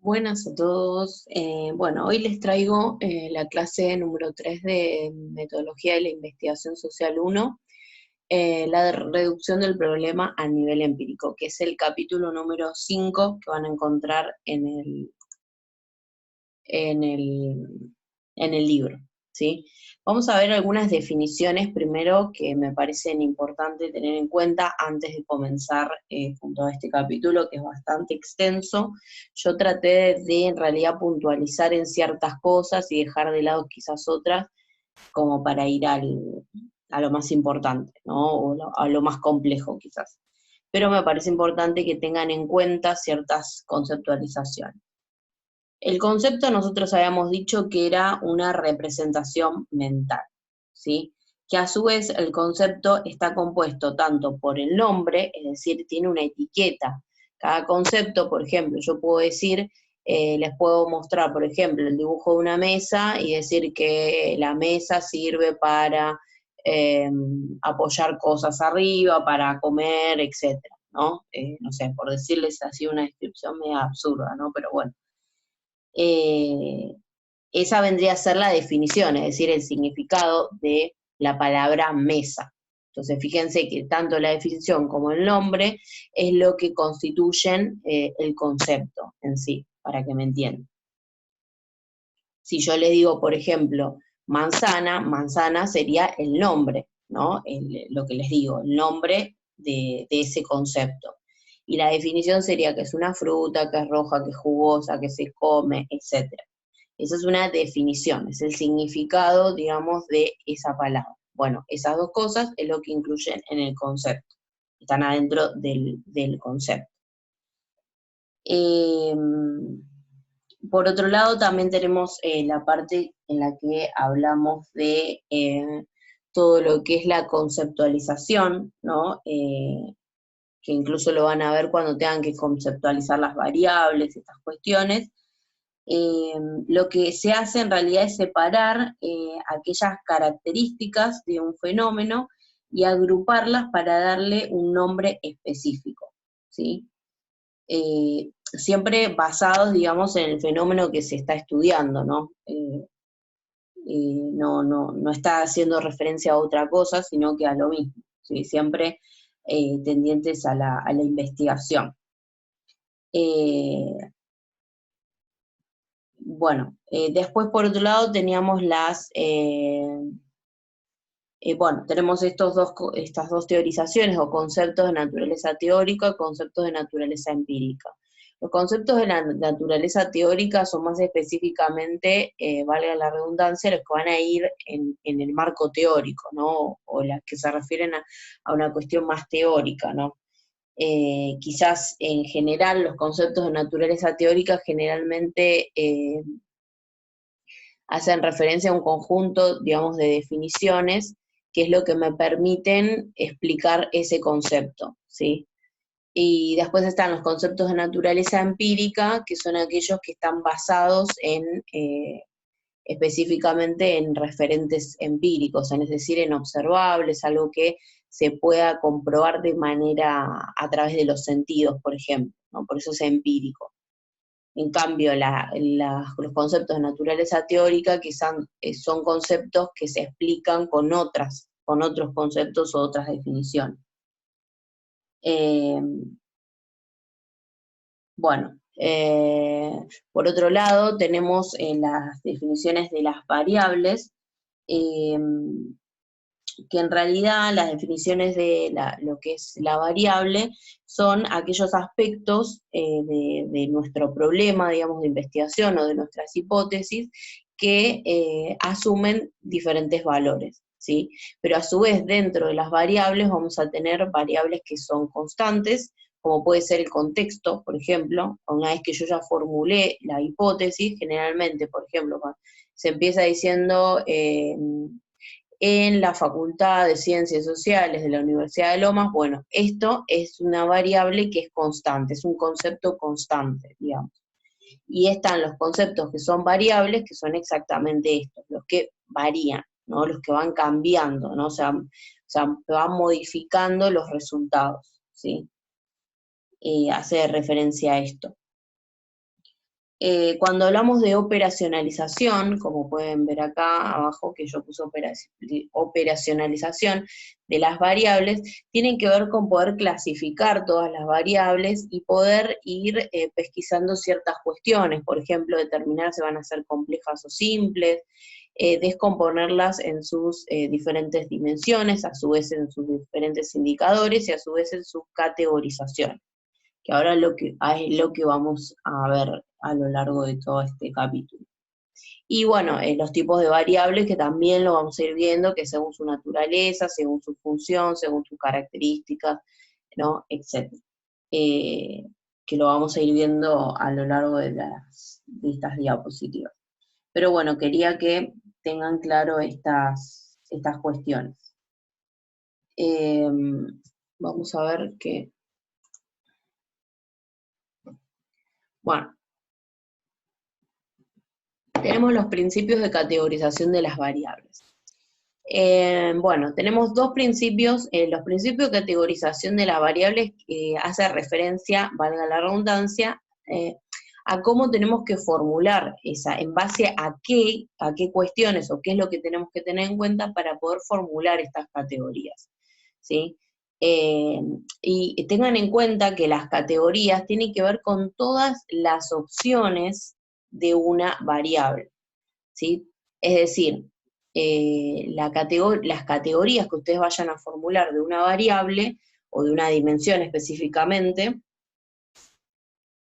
Buenas a todos. Bueno, hoy les traigo la clase número 3 de Metodología de la Investigación Social 1, la de reducción del problema a nivel empírico, que es el capítulo número 5 que van a encontrar en el, en el libro, ¿sí? Vamos a ver algunas definiciones primero que me parecen importantes tener en cuenta antes de comenzar junto a este capítulo, que es bastante extenso. Yo traté de en realidad puntualizar en ciertas cosas y dejar de lado quizás otras, como para ir a lo más importante, ¿no? O a lo más complejo quizás. Pero me parece importante que tengan en cuenta ciertas conceptualizaciones. El concepto nosotros habíamos dicho que era una representación mental, ¿sí? Que a su vez el concepto está compuesto tanto por el nombre, es decir, tiene una etiqueta. Cada concepto, por ejemplo, yo puedo decir, les puedo mostrar, por ejemplo, el dibujo de una mesa y decir que la mesa sirve para apoyar cosas arriba, para comer, etcétera, ¿no? No sé, por decirles así una descripción medio absurda, ¿no? Pero bueno. Esa vendría a ser la definición, es decir, el significado de la palabra mesa. Entonces, fíjense que tanto la definición como el nombre es lo que constituyen el concepto en sí, para que me entiendan. Si yo le digo, por ejemplo, manzana, manzana sería el nombre, ¿no? Lo que les digo, el nombre de ese concepto. Y la definición sería que es una fruta, que es roja, que es jugosa, que se come, etc. Esa es una definición, es el significado, digamos, de esa palabra. Bueno, esas dos cosas es lo que incluyen en el concepto, están adentro del concepto. Por otro lado, también tenemos la parte en la que hablamos de todo lo que es la conceptualización, ¿no? Que incluso lo van a ver cuando tengan que conceptualizar las variables, estas cuestiones. Lo que se hace en realidad es separar aquellas características de un fenómeno y agruparlas para darle un nombre específico, ¿sí? Siempre basados, digamos, en el fenómeno que se está estudiando, ¿no? No está haciendo referencia a otra cosa, sino que a lo mismo, ¿sí? Siempre tendientes a la investigación. Bueno, después por otro lado teníamos tenemos estas dos teorizaciones o conceptos de naturaleza teórica y conceptos de naturaleza empírica. Los conceptos de la naturaleza teórica son más específicamente, valga la redundancia, los que van a ir en el marco teórico, ¿no? O las que se refieren a una cuestión más teórica, ¿no? Quizás en general los conceptos de naturaleza teórica generalmente hacen referencia a un conjunto, digamos, de definiciones, que es lo que me permiten explicar ese concepto, ¿sí? Y después están los conceptos de naturaleza empírica, que son aquellos que están basados específicamente en referentes empíricos, es decir, en observables, algo que se pueda comprobar de manera a través de los sentidos, por ejemplo, ¿no? Por eso es empírico. En cambio, los conceptos de naturaleza teórica quizás son conceptos que se explican con otros conceptos o otras definiciones. Por otro lado, tenemos las definiciones de las variables, que en realidad las definiciones de lo que es la variable son aquellos aspectos de nuestro problema, digamos, de investigación o de nuestras hipótesis que asumen diferentes valores, ¿sí? Pero a su vez dentro de las variables vamos a tener variables que son constantes, como puede ser el contexto, por ejemplo. Una vez que yo ya formulé la hipótesis, generalmente, por ejemplo, se empieza diciendo en la Facultad de Ciencias Sociales de la Universidad de Lomas, bueno, esto es una variable que es constante, es un concepto constante, digamos. Y están los conceptos que son variables, que son exactamente estos, los que varían, ¿no? Los que van cambiando, ¿no? O sea, van modificando los resultados, ¿sí? Hace referencia a esto. Cuando hablamos de operacionalización, como pueden ver acá abajo que yo puse operacionalización de las variables, tienen que ver con poder clasificar todas las variables y poder ir pesquisando ciertas cuestiones, por ejemplo, determinar si van a ser complejas o simples, descomponerlas en sus diferentes dimensiones, a su vez en sus diferentes indicadores y a su vez en su categorización, que ahora es lo que vamos a ver a lo largo de todo este capítulo. Y bueno, los tipos de variables que también lo vamos a ir viendo, que según su naturaleza, según su función, según sus características, ¿no? Etc. Que lo vamos a ir viendo a lo largo de estas diapositivas. Pero bueno, quería que tengan claro estas cuestiones. Vamos a ver qué. Bueno, tenemos los principios de categorización de las variables. Bueno, tenemos dos principios. Los principios de categorización de las variables hace referencia, valga la redundancia, a cómo tenemos que formular esa, en base a qué cuestiones o qué es lo que tenemos que tener en cuenta para poder formular estas categorías, ¿sí? Y tengan en cuenta que las categorías tienen que ver con todas las opciones de una variable, ¿sí? Es decir, las categorías que ustedes vayan a formular de una variable o de una dimensión específicamente,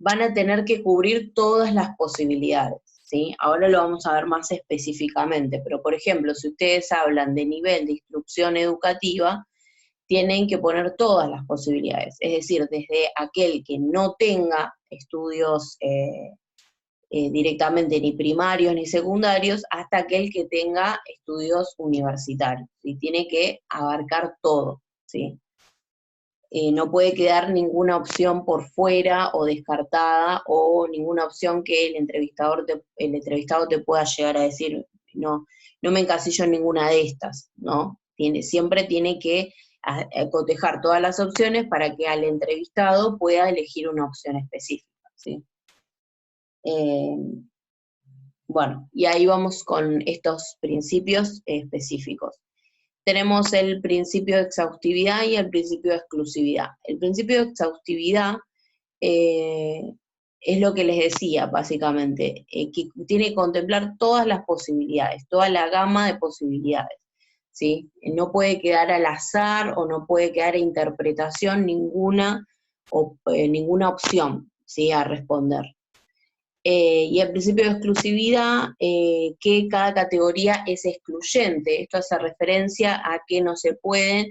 van a tener que cubrir todas las posibilidades, ¿sí? Ahora lo vamos a ver más específicamente, pero por ejemplo, si ustedes hablan de nivel de instrucción educativa, tienen que poner todas las posibilidades, es decir, desde aquel que no tenga estudios directamente ni primarios ni secundarios, hasta aquel que tenga estudios universitarios, y tiene que abarcar todo, ¿sí? No puede quedar ninguna opción por fuera o descartada, o ninguna opción que el entrevistado te pueda llegar a decir, no me encasillo en ninguna de estas, ¿no? Siempre tiene que cotejar todas las opciones para que al entrevistado pueda elegir una opción específica, ¿sí? Bueno, y ahí vamos con estos principios específicos. Tenemos el principio de exhaustividad y el principio de exclusividad. El principio de exhaustividad es lo que les decía, básicamente, que tiene que contemplar todas las posibilidades, toda la gama de posibilidades, ¿sí? No puede quedar al azar o no puede quedar a interpretación ninguna opción, ¿sí?, a responder. Y el principio de exclusividad, que cada categoría es excluyente. Esto hace referencia a que no se pueden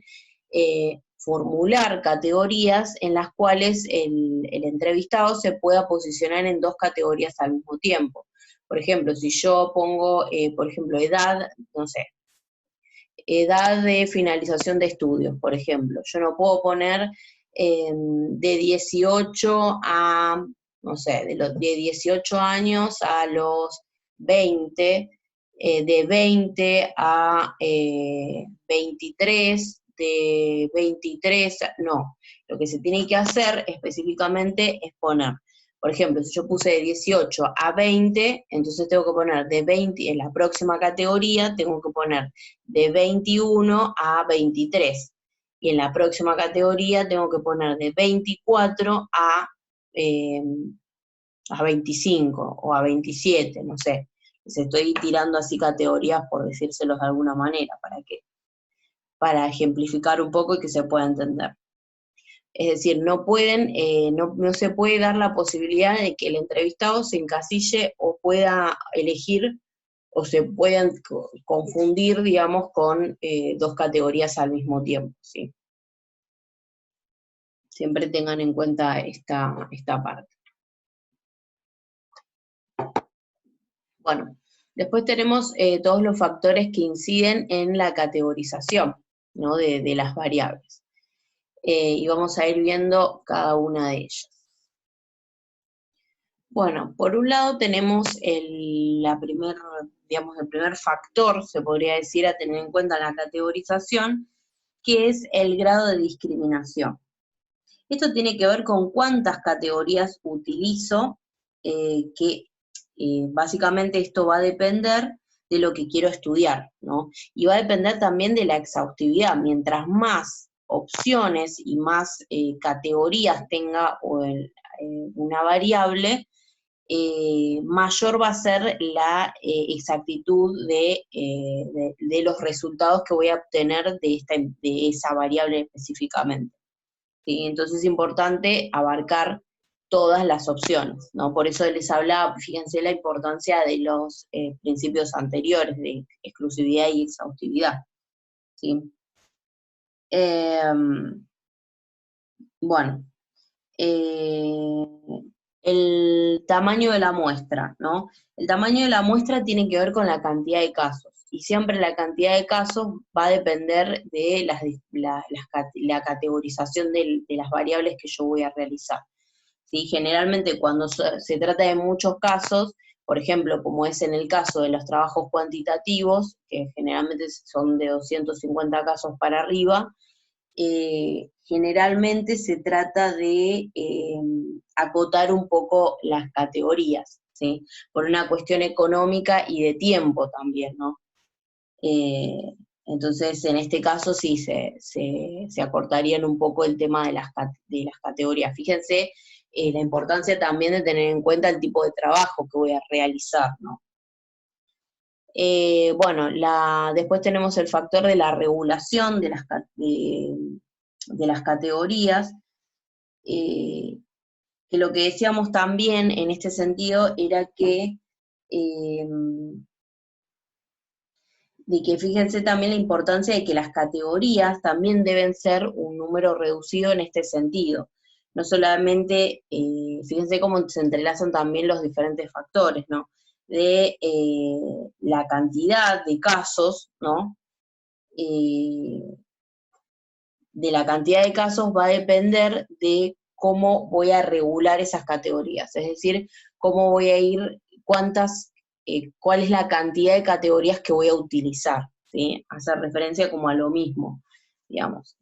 formular categorías en las cuales el entrevistado se pueda posicionar en dos categorías al mismo tiempo. Por ejemplo, si yo pongo, por ejemplo, edad, no sé, edad de finalización de estudios, por ejemplo. Yo no puedo poner de 18 a, no sé, de 18 años a los 20, de 20 a 23, de 23, no. Lo que se tiene que hacer específicamente es poner, por ejemplo, si yo puse de 18 a 20, entonces tengo que poner de 20, en la próxima categoría tengo que poner de 21 a 23. Y en la próxima categoría tengo que poner de 24 a 25 o a 27, no sé. Les estoy tirando así categorías por decírselos de alguna manera, para ejemplificar un poco y que se pueda entender. Es decir, no se puede dar la posibilidad de que el entrevistado se encasille o pueda elegir o se puedan confundir, digamos, con dos categorías al mismo tiempo, ¿sí? Siempre tengan en cuenta esta parte. Bueno, después tenemos todos los factores que inciden en la categorización, ¿no?, de las variables. Y vamos a ir viendo cada una de ellas. Bueno, por un lado tenemos el primer factor, se podría decir, a tener en cuenta en la categorización, que es el grado de discriminación. Esto tiene que ver con cuántas categorías utilizo, que básicamente esto va a depender de lo que quiero estudiar, ¿no? Y va a depender también de la exhaustividad. Mientras más opciones y más categorías tenga una variable, mayor va a ser la exactitud de los resultados que voy a obtener de esa variable específicamente. ¿Sí? Entonces es importante abarcar todas las opciones, ¿no? Por eso les hablaba, fíjense la importancia de los principios anteriores de exclusividad y exhaustividad, ¿sí? Bueno, eh, el tamaño de la muestra, ¿no? El tamaño de la muestra tiene que ver con la cantidad de casos, y siempre la cantidad de casos va a depender de la categorización de las variables que yo voy a realizar. ¿Sí? Generalmente cuando se trata de muchos casos, por ejemplo, como es en el caso de los trabajos cuantitativos, que generalmente son de 250 casos para arriba, generalmente se trata de acotar un poco las categorías, ¿sí? Por una cuestión económica y de tiempo también, ¿no? Entonces, en este caso sí se acortarían un poco el tema de las categorías. Fíjense la importancia también de tener en cuenta el tipo de trabajo que voy a realizar, ¿no? Bueno, después tenemos el factor de la regulación de las categorías, que lo que decíamos también en este sentido era de que fíjense también la importancia de que las categorías también deben ser un número reducido en este sentido. No solamente, fíjense cómo se entrelazan también los diferentes factores, ¿no? De la cantidad de casos, ¿no? De la cantidad de casos va a depender de cómo voy a regular esas categorías, es decir, cómo voy a ir, cuál es la cantidad de categorías que voy a utilizar, ¿sí? Hace referencia como a lo mismo, digamos.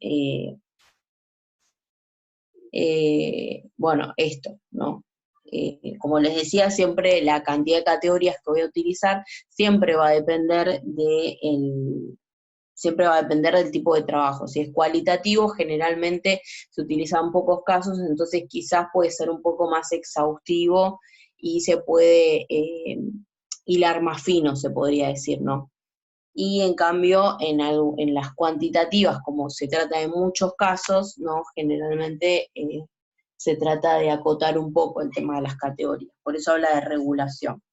Bueno, esto, ¿no? Como les decía, siempre la cantidad de categorías que voy a utilizar siempre va a depender siempre va a depender del tipo de trabajo. Si es cualitativo, generalmente se utilizan pocos casos, entonces quizás puede ser un poco más exhaustivo y se puede hilar más fino, se podría decir, ¿no? Y en cambio, en las cuantitativas, como se trata de muchos casos, ¿no? Generalmente se trata de acotar un poco el tema de las categorías. Por eso habla de regulación.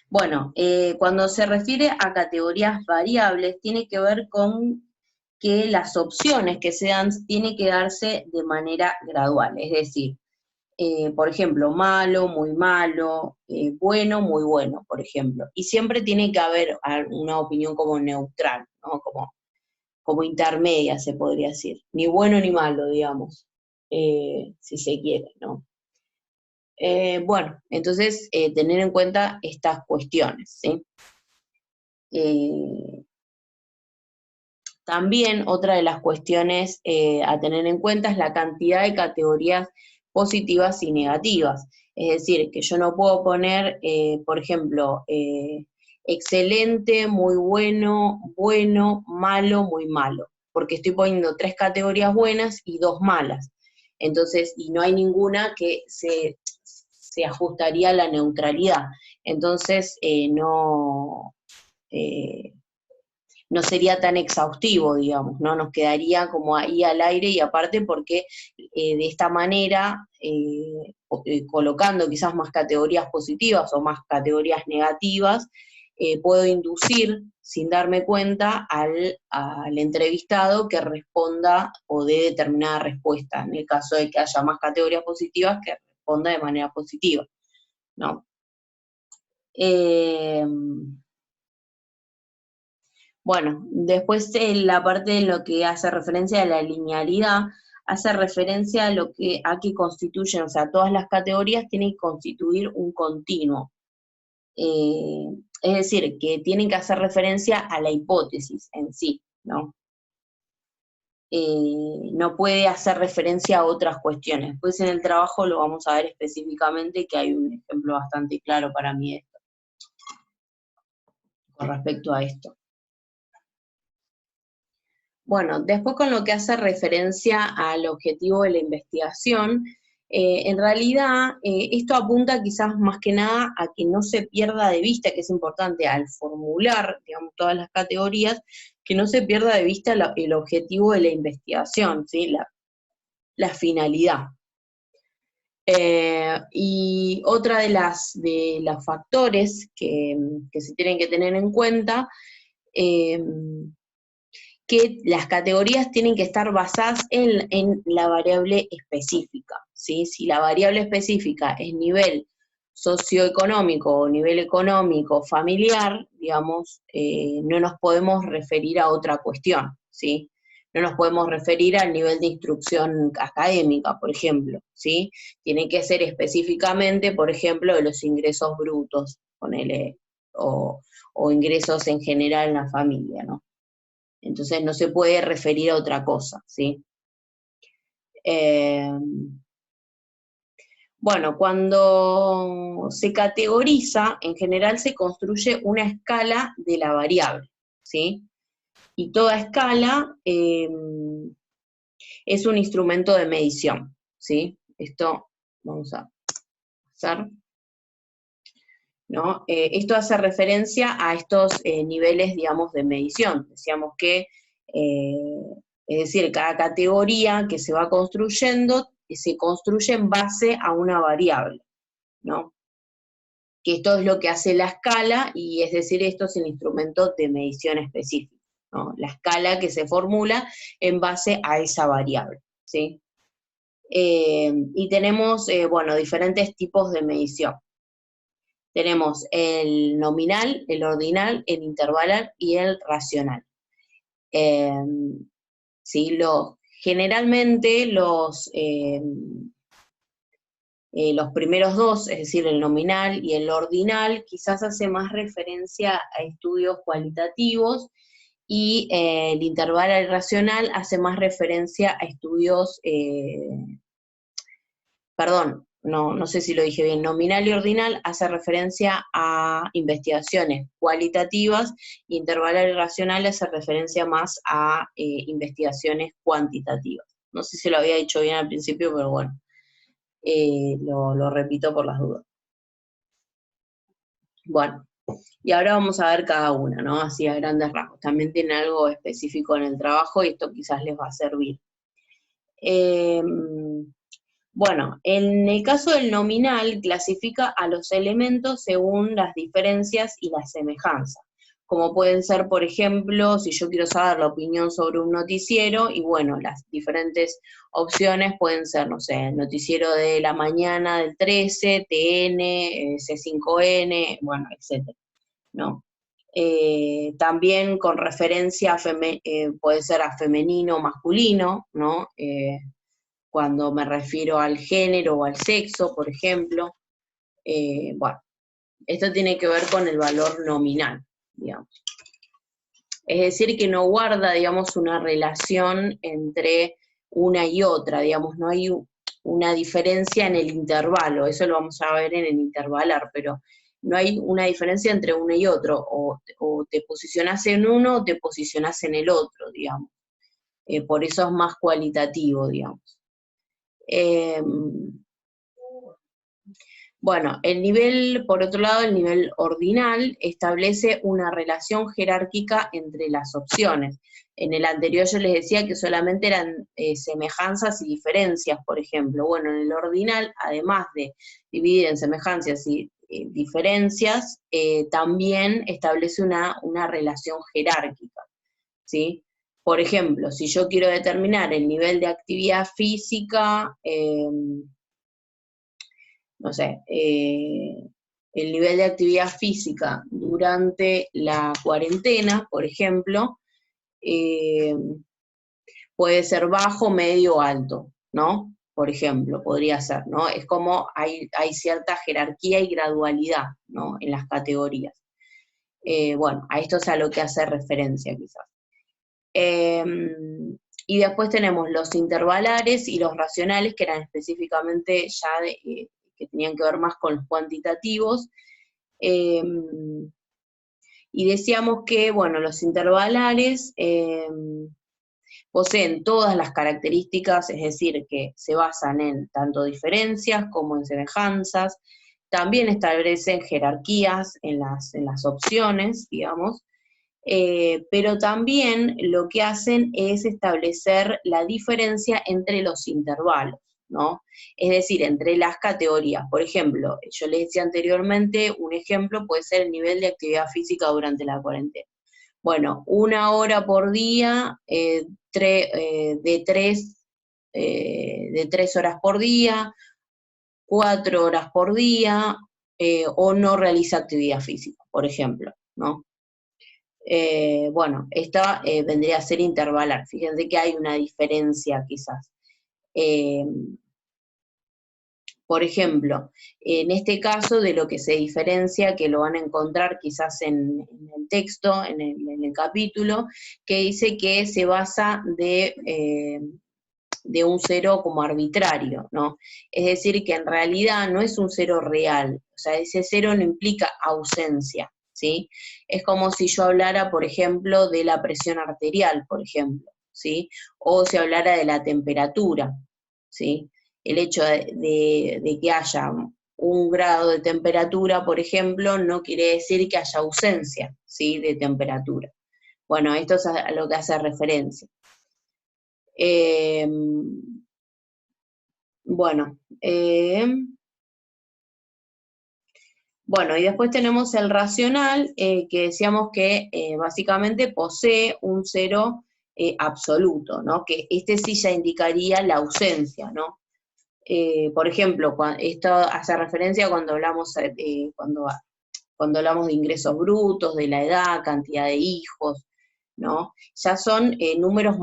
Bueno, cuando se refiere a categorías variables, tiene que ver con que las opciones que se dan tienen que darse de manera gradual, es decir, por ejemplo, malo, muy malo, bueno, muy bueno, por ejemplo. Y siempre tiene que haber una opinión como neutral, ¿no? Como intermedia, se podría decir. Ni bueno ni malo, digamos, si se quiere, ¿no? Bueno, entonces tener en cuenta estas cuestiones, ¿sí? También otra de las cuestiones a tener en cuenta es la cantidad de categorías positivas y negativas. Es decir, que yo no puedo poner, por ejemplo, excelente, muy bueno, bueno, malo, muy malo, porque estoy poniendo 3 categorías buenas y 2 malas. Entonces, y no hay ninguna que se ajustaría a la neutralidad. Entonces, no sería tan exhaustivo, digamos, ¿no? Nos quedaría como ahí al aire, y aparte porque de esta manera, colocando quizás más categorías positivas o más categorías negativas, puedo inducir, sin darme cuenta, al entrevistado que responda o dé determinada respuesta, en el caso de que haya más categorías positivas, que responda de manera positiva, ¿no? Bueno, después la parte en lo que hace referencia a la linealidad, hace referencia a que constituyen, o sea, todas las categorías tienen que constituir un continuo. Es decir, que tienen que hacer referencia a la hipótesis en sí, ¿no? no puede hacer referencia a otras cuestiones. Después en el trabajo lo vamos a ver específicamente, que hay un ejemplo bastante claro para mí con respecto a esto. Bueno, después con lo que hace referencia al objetivo de la investigación, en realidad esto apunta quizás más que nada a que no se pierda de vista, que es importante al formular, digamos, todas las categorías, que no se pierda de vista el objetivo de la investigación, ¿sí? La finalidad. Y otra de los factores que se tienen que tener en cuenta, que las categorías tienen que estar basadas en la variable específica, ¿sí? Si la variable específica es nivel socioeconómico o nivel económico familiar, digamos, no nos podemos referir a otra cuestión, ¿sí? No nos podemos referir al nivel de instrucción académica, por ejemplo, ¿sí? Tiene que ser específicamente, por ejemplo, de los ingresos brutos, ponele, o ingresos en general en la familia, ¿no? Entonces no se puede referir a otra cosa, ¿sí? Bueno, cuando se categoriza, en general se construye una escala de la variable, ¿sí? Y toda escala es un instrumento de medición, ¿sí? Esto vamos a hacer, ¿no? Esto hace referencia a estos niveles, digamos, de medición. Decíamos que, es decir, cada categoría que se va construyendo, se construye en base a una variable, ¿no? Que esto es lo que hace la escala, y es decir, esto es el instrumento de medición específico, ¿no? La escala que se formula en base a esa variable, ¿sí? Y tenemos, bueno, diferentes tipos de medición. Tenemos el nominal, el ordinal, el intervalar y el racional. ¿Sí? Generalmente los primeros dos, es decir, el nominal y el ordinal, quizás hace más referencia a estudios cualitativos, y el intervalar y racional hace más referencia a estudios, perdón, no sé si lo dije bien, nominal y ordinal hace referencia a investigaciones cualitativas, y intervalar y racional hace referencia más a investigaciones cuantitativas. No sé si lo había dicho bien al principio, pero bueno, lo repito por las dudas. Bueno, y ahora vamos a ver cada una, ¿no? Así a grandes rasgos. También tiene algo específico en el trabajo y esto quizás les va a servir. Bueno, en el caso del nominal, clasifica a los elementos según las diferencias y las semejanzas, como pueden ser, por ejemplo, si yo quiero saber la opinión sobre un noticiero, y bueno, las diferentes opciones pueden ser, no sé, noticiero de la mañana del 13, TN, C5N, bueno, etcétera, ¿no? También con referencia puede ser a femenino o masculino, ¿no? Cuando me refiero al género o al sexo, por ejemplo. Bueno, esto tiene que ver con el valor nominal, digamos. Es decir, que no guarda, digamos, una relación entre una y otra, digamos, no hay una diferencia en el intervalo, eso lo vamos a ver en el intervalar, pero no hay una diferencia entre uno y otro, o te posicionás en uno o te posicionás en el otro, digamos. Por eso es más cualitativo, digamos. Bueno, por otro lado, el nivel ordinal establece una relación jerárquica entre las opciones. En el anterior yo les decía que solamente eran semejanzas y diferencias, por ejemplo. Bueno, en el ordinal, además de dividir en semejanzas y diferencias, también establece una relación jerárquica, ¿sí? Por ejemplo, si yo quiero determinar el nivel de actividad física, no sé, el nivel de actividad física durante la cuarentena, por ejemplo, puede ser bajo, medio o alto, ¿no? Por ejemplo, podría ser, ¿no? Es como hay cierta jerarquía y gradualidad, ¿no? En las categorías. Bueno, a esto es a lo que hace referencia quizás. Y después tenemos los intervalares y los racionales, que eran específicamente ya que tenían que ver más con los cuantitativos. Y decíamos que, bueno, los intervalares poseen todas las características, es decir, que se basan en tanto diferencias como en semejanzas, también establecen jerarquías en las opciones, digamos, pero también lo que hacen es establecer la diferencia entre los intervalos, ¿no? Es decir, entre las categorías. Por ejemplo, yo les decía anteriormente, un ejemplo puede ser el nivel de actividad física durante la cuarentena. Bueno, 1 hora por día, de 3 horas por día, 4 horas por día, o no realiza actividad física, por ejemplo, ¿no? Bueno, esta vendría a ser intervalar. Fíjense que hay una diferencia quizás. Por ejemplo, en este caso de lo que se diferencia, que lo van a encontrar quizás en el texto, en el capítulo, que dice que se basa de un cero como arbitrario, ¿no? Es decir, que en realidad no es un cero real, o sea, ese cero no implica ausencia, ¿sí? Es como si yo hablara, por ejemplo, de la presión arterial, por ejemplo, ¿sí? O si hablara de la temperatura, ¿sí? El hecho de que haya 1 grado de temperatura, por ejemplo, no quiere decir que haya ausencia, ¿sí? De temperatura. Bueno, esto es a lo que hace referencia. Bueno, y después tenemos el racional, que decíamos que básicamente posee un cero absoluto, ¿no? Que este sí ya indicaría la ausencia, ¿no? Por ejemplo, esto hace referencia cuando hablamos, cuando hablamos de ingresos brutos, de la edad, cantidad de hijos, ¿no? Ya son números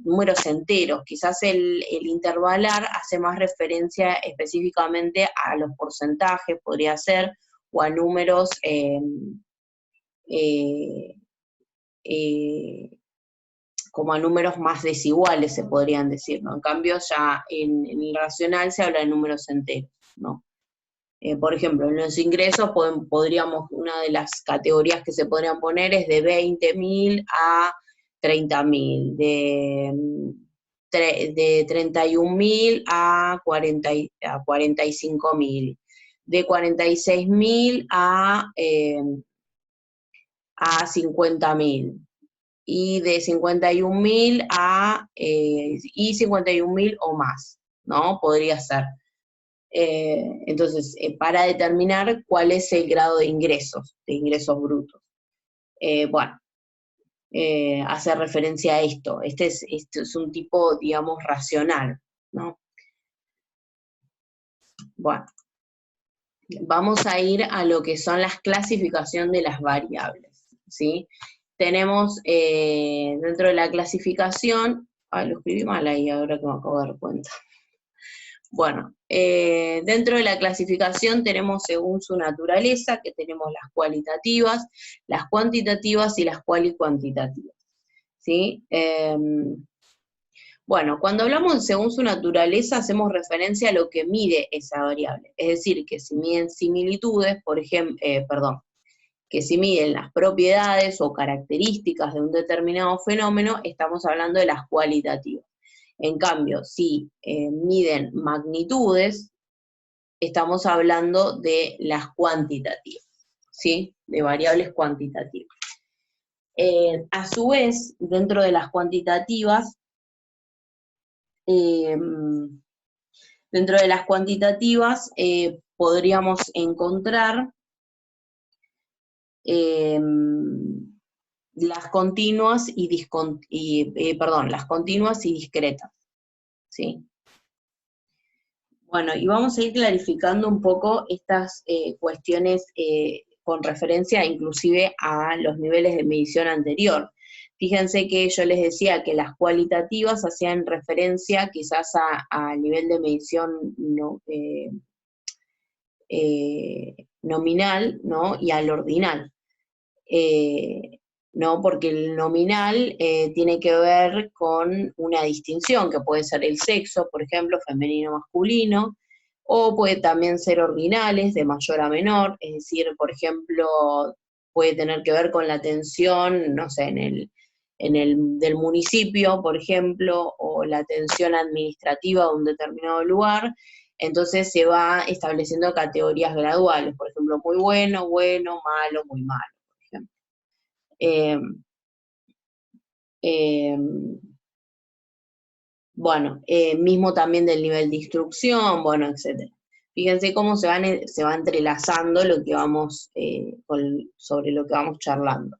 números enteros. Quizás el intervalar hace más referencia específicamente a los porcentajes, podría ser, o a números como a números más desiguales, se podrían decir, ¿no? En cambio, ya en el racional se habla de números enteros, ¿no? Por ejemplo, en los ingresos una de las categorías que se podrían poner es de 20.000 a 30.000, de 31.000 a 45.000, de 46.000 a 50.000, y de 51.000 y 51.000 o más, ¿no? Podría ser. Entonces, para determinar cuál es el grado de ingresos brutos. Hace referencia a esto. Este es un tipo, digamos, racional, ¿no? Bueno, vamos a ir a lo que son las clasificación de las variables, ¿sí? Tenemos dentro de la clasificación, lo escribí mal ahí ahora que me acabo de dar cuenta. Bueno, dentro de la clasificación tenemos según su naturaleza, que tenemos las cualitativas, las cuantitativas y las cuantitativas, ¿sí? Bueno, cuando hablamos de según su naturaleza, hacemos referencia a lo que mide esa variable. Es decir, que si miden similitudes, por ejemplo, que si miden las propiedades o características de un determinado fenómeno, estamos hablando de las cualitativas. En cambio, si miden magnitudes, estamos hablando de las cuantitativas, ¿sí? De variables cuantitativas. A su vez, dentro de las cuantitativas, podríamos encontrar las continuas las continuas y discretas, ¿sí? Bueno, y vamos a ir clarificando un poco estas cuestiones con referencia inclusive a los niveles de medición anterior. Fíjense que yo les decía que las cualitativas hacían referencia quizás al nivel de medición nominal, ¿no? Y al ordinal. ¿no? Porque el nominal tiene que ver con una distinción, que puede ser el sexo, por ejemplo, femenino o masculino, o puede también ser ordinales, de mayor a menor, es decir, por ejemplo, puede tener que ver con la atención, no sé, del municipio, por ejemplo, o la atención administrativa de un determinado lugar. Entonces se va estableciendo categorías graduales, por ejemplo, muy bueno, bueno, malo, muy malo, por ejemplo. Eh, bueno, mismo también del nivel de instrucción, bueno, etcétera. Fíjense cómo se va entrelazando lo que vamos, sobre lo que vamos charlando.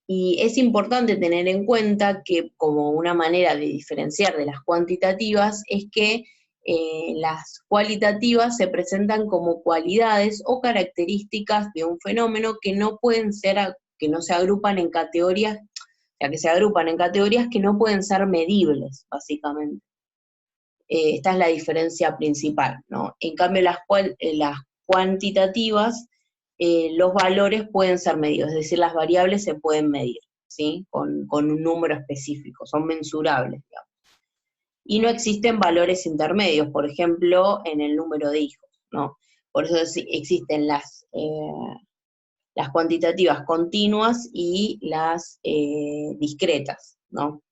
Y es importante tener en cuenta que como una manera de diferenciar de las cuantitativas es que las cualitativas se presentan como cualidades o características de un fenómeno que no pueden ser, que no se agrupan en categorías, o sea, que se agrupan en categorías que no pueden ser medibles, básicamente. Esta es la diferencia principal, ¿no? En cambio, las cuantitativas, los valores pueden ser medidos, es decir, las variables se pueden medir, ¿sí? Con un número específico, son mensurables, digamos. Y no existen valores intermedios, por ejemplo, en el número de hijos, ¿no? Por eso existen las cuantitativas continuas y las discretas, ¿no?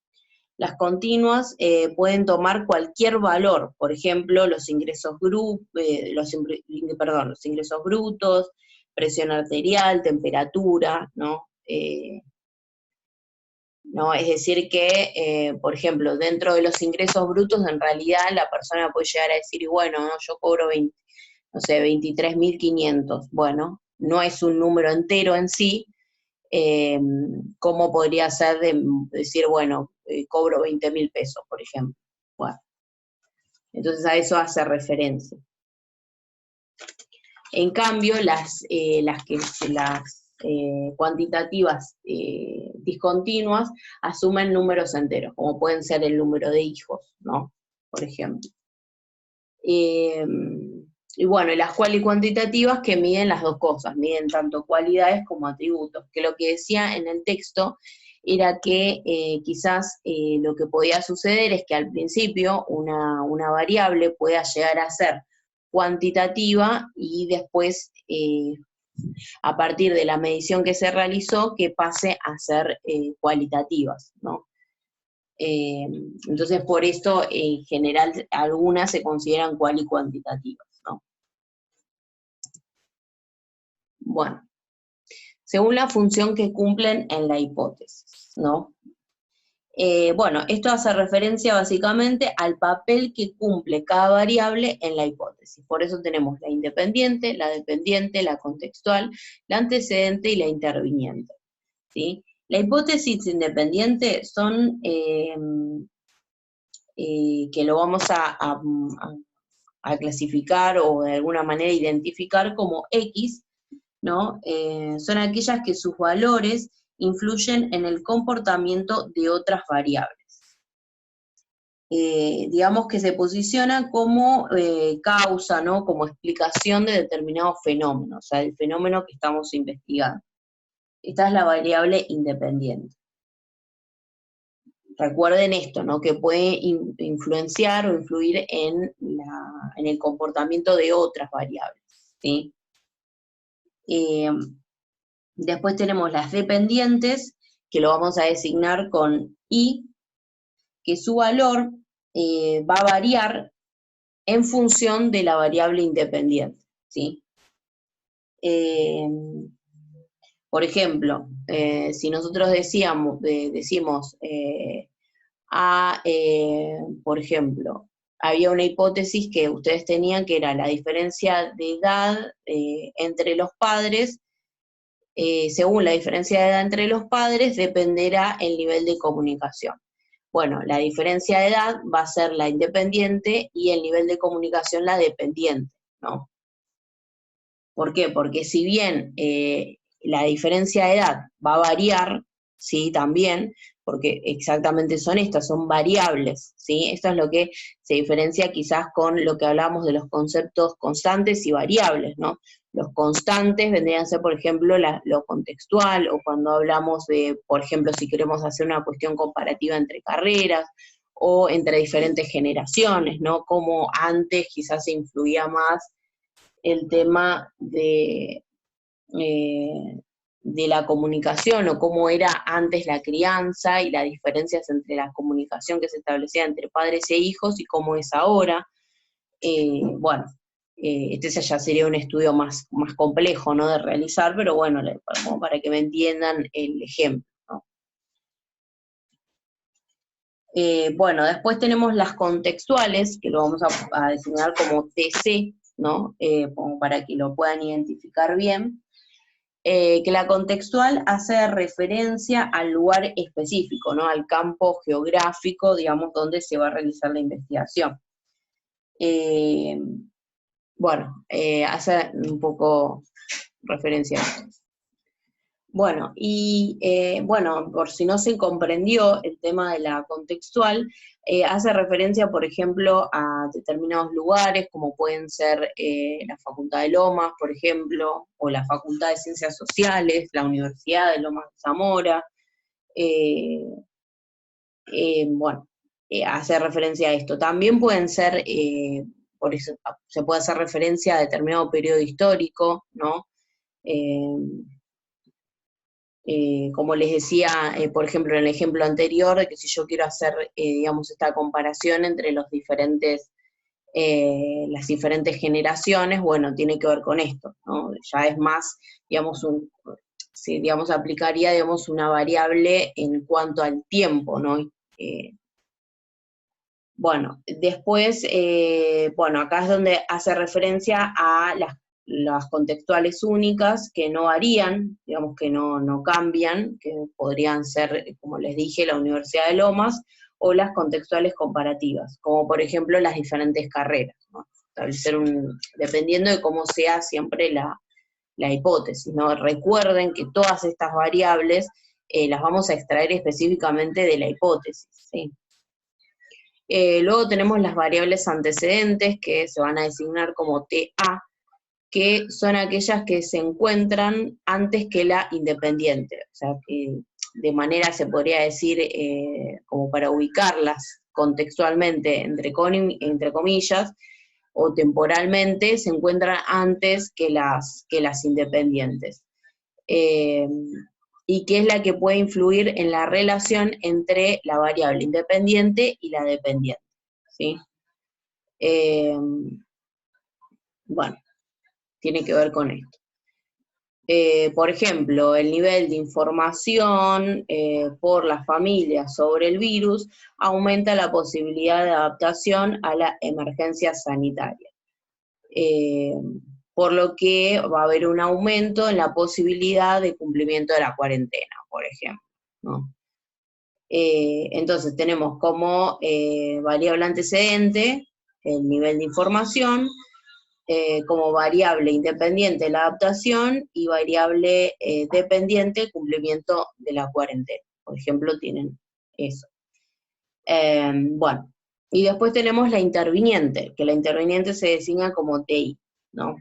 Las continuas pueden tomar cualquier valor, por ejemplo, los ingresos los ingresos brutos, presión arterial, temperatura, ¿no? ¿No? Es decir que, por ejemplo, dentro de los ingresos brutos, en realidad la persona puede llegar a decir, bueno, no, yo cobro 23.500. Bueno, no es un número entero en sí, ¿cómo podría ser decir, bueno, cobro 20.000 pesos, por ejemplo? Bueno, entonces a eso hace referencia. En cambio, las cuantitativas discontinuas asumen números enteros, como pueden ser el número de hijos, ¿no? Por ejemplo. Y bueno, las cuantitativas que miden las dos cosas, miden tanto cualidades como atributos, que lo que decía en el texto era que quizás lo que podía suceder es que al principio una variable pueda llegar a ser cuantitativa y después, a partir de la medición que se realizó, que pase a ser cualitativas, ¿no? Entonces, por esto, en general, algunas se consideran cuantitativas, ¿no? Bueno, según la función que cumplen en la hipótesis, ¿no? Bueno, esto hace referencia básicamente al papel que cumple cada variable en la hipótesis. Por eso tenemos la independiente, la dependiente, la contextual, la antecedente y la interviniente, ¿sí? La hipótesis independiente son, que lo vamos a clasificar o de alguna manera identificar como X, ¿no? Son aquellas que sus valores influyen en el comportamiento de otras variables. Digamos que se posiciona como causa, ¿no? Como explicación de determinado fenómeno, o sea, el fenómeno que estamos investigando. Esta es la variable independiente. Recuerden esto, ¿no? Que puede influenciar o influir en el comportamiento de otras variables, ¿sí? Después tenemos las dependientes, que lo vamos a designar con I, que su valor va a variar en función de la variable independiente, ¿sí? Por ejemplo, si nosotros decimos por ejemplo, había una hipótesis que ustedes tenían que era la diferencia de edad entre los padres. Según la diferencia de edad entre los padres, dependerá el nivel de comunicación. Bueno, la diferencia de edad va a ser la independiente y el nivel de comunicación la dependiente, ¿no? ¿Por qué? Porque si bien la diferencia de edad va a variar, ¿sí? También, porque exactamente son estas, son variables, ¿sí? Esto es lo que se diferencia quizás con lo que hablamos de los conceptos constantes y variables, ¿no? Los constantes vendrían a ser, por ejemplo, lo contextual, o cuando hablamos de, por ejemplo, si queremos hacer una cuestión comparativa entre carreras, o entre diferentes generaciones, ¿no? Como antes quizás se influía más el tema de la comunicación, o cómo era antes la crianza y las diferencias entre la comunicación que se establecía entre padres e hijos y cómo es ahora. Bueno, este ya sería un estudio más complejo, ¿no?, de realizar, pero bueno, para que me entiendan el ejemplo, ¿no? Bueno, después tenemos las contextuales, que lo vamos a designar como TC, ¿no? Como para que lo puedan identificar bien. Que la contextual hace referencia al lugar específico, ¿no? Al campo geográfico, digamos, donde se va a realizar la investigación. Bueno, hace un poco referencia a esto. Bueno, y bueno, por si no se comprendió el tema de la contextual, hace referencia, por ejemplo, a determinados lugares, como pueden ser la Facultad de Lomas, por ejemplo, o la Facultad de Ciencias Sociales, la Universidad de Lomas de Zamora. eh, bueno, hace referencia a esto. También pueden ser, por eso se puede hacer referencia a determinado periodo histórico, ¿no? Como les decía, por ejemplo, en el ejemplo anterior, de que si yo quiero hacer, digamos, esta comparación entre las diferentes generaciones, bueno, tiene que ver con esto, ¿no? Ya es más, digamos, si, digamos, aplicaría, digamos, una variable en cuanto al tiempo, ¿no? Bueno, después, bueno, acá es donde hace referencia a las contextuales únicas, que no varían, digamos que no cambian, que podrían ser, como les dije, la Universidad de Lomas, o las contextuales comparativas, como por ejemplo las diferentes carreras, ¿no? Establecer dependiendo de cómo sea siempre la hipótesis, ¿no? Recuerden que todas estas variables las vamos a extraer específicamente de la hipótesis, ¿sí? Luego tenemos las variables antecedentes, que se van a designar como TA, que son aquellas que se encuentran antes que la independiente. O sea, que de manera se podría decir, como para ubicarlas contextualmente, entre comillas, o temporalmente, se encuentran antes que las independientes. Y que es la que puede influir en la relación entre la variable independiente y la dependiente, ¿sí? Bueno, tiene que ver con esto. Por ejemplo, el nivel de información por las familias sobre el virus aumenta la posibilidad de adaptación a la emergencia sanitaria. Por lo que va a haber un aumento en la posibilidad de cumplimiento de la cuarentena, por ejemplo, ¿no? Entonces tenemos como variable antecedente el nivel de información, como variable independiente la adaptación, y variable dependiente el cumplimiento de la cuarentena. Por ejemplo, tienen eso. Bueno, y después tenemos la interviniente, que la interviniente se designa como TI, ¿no?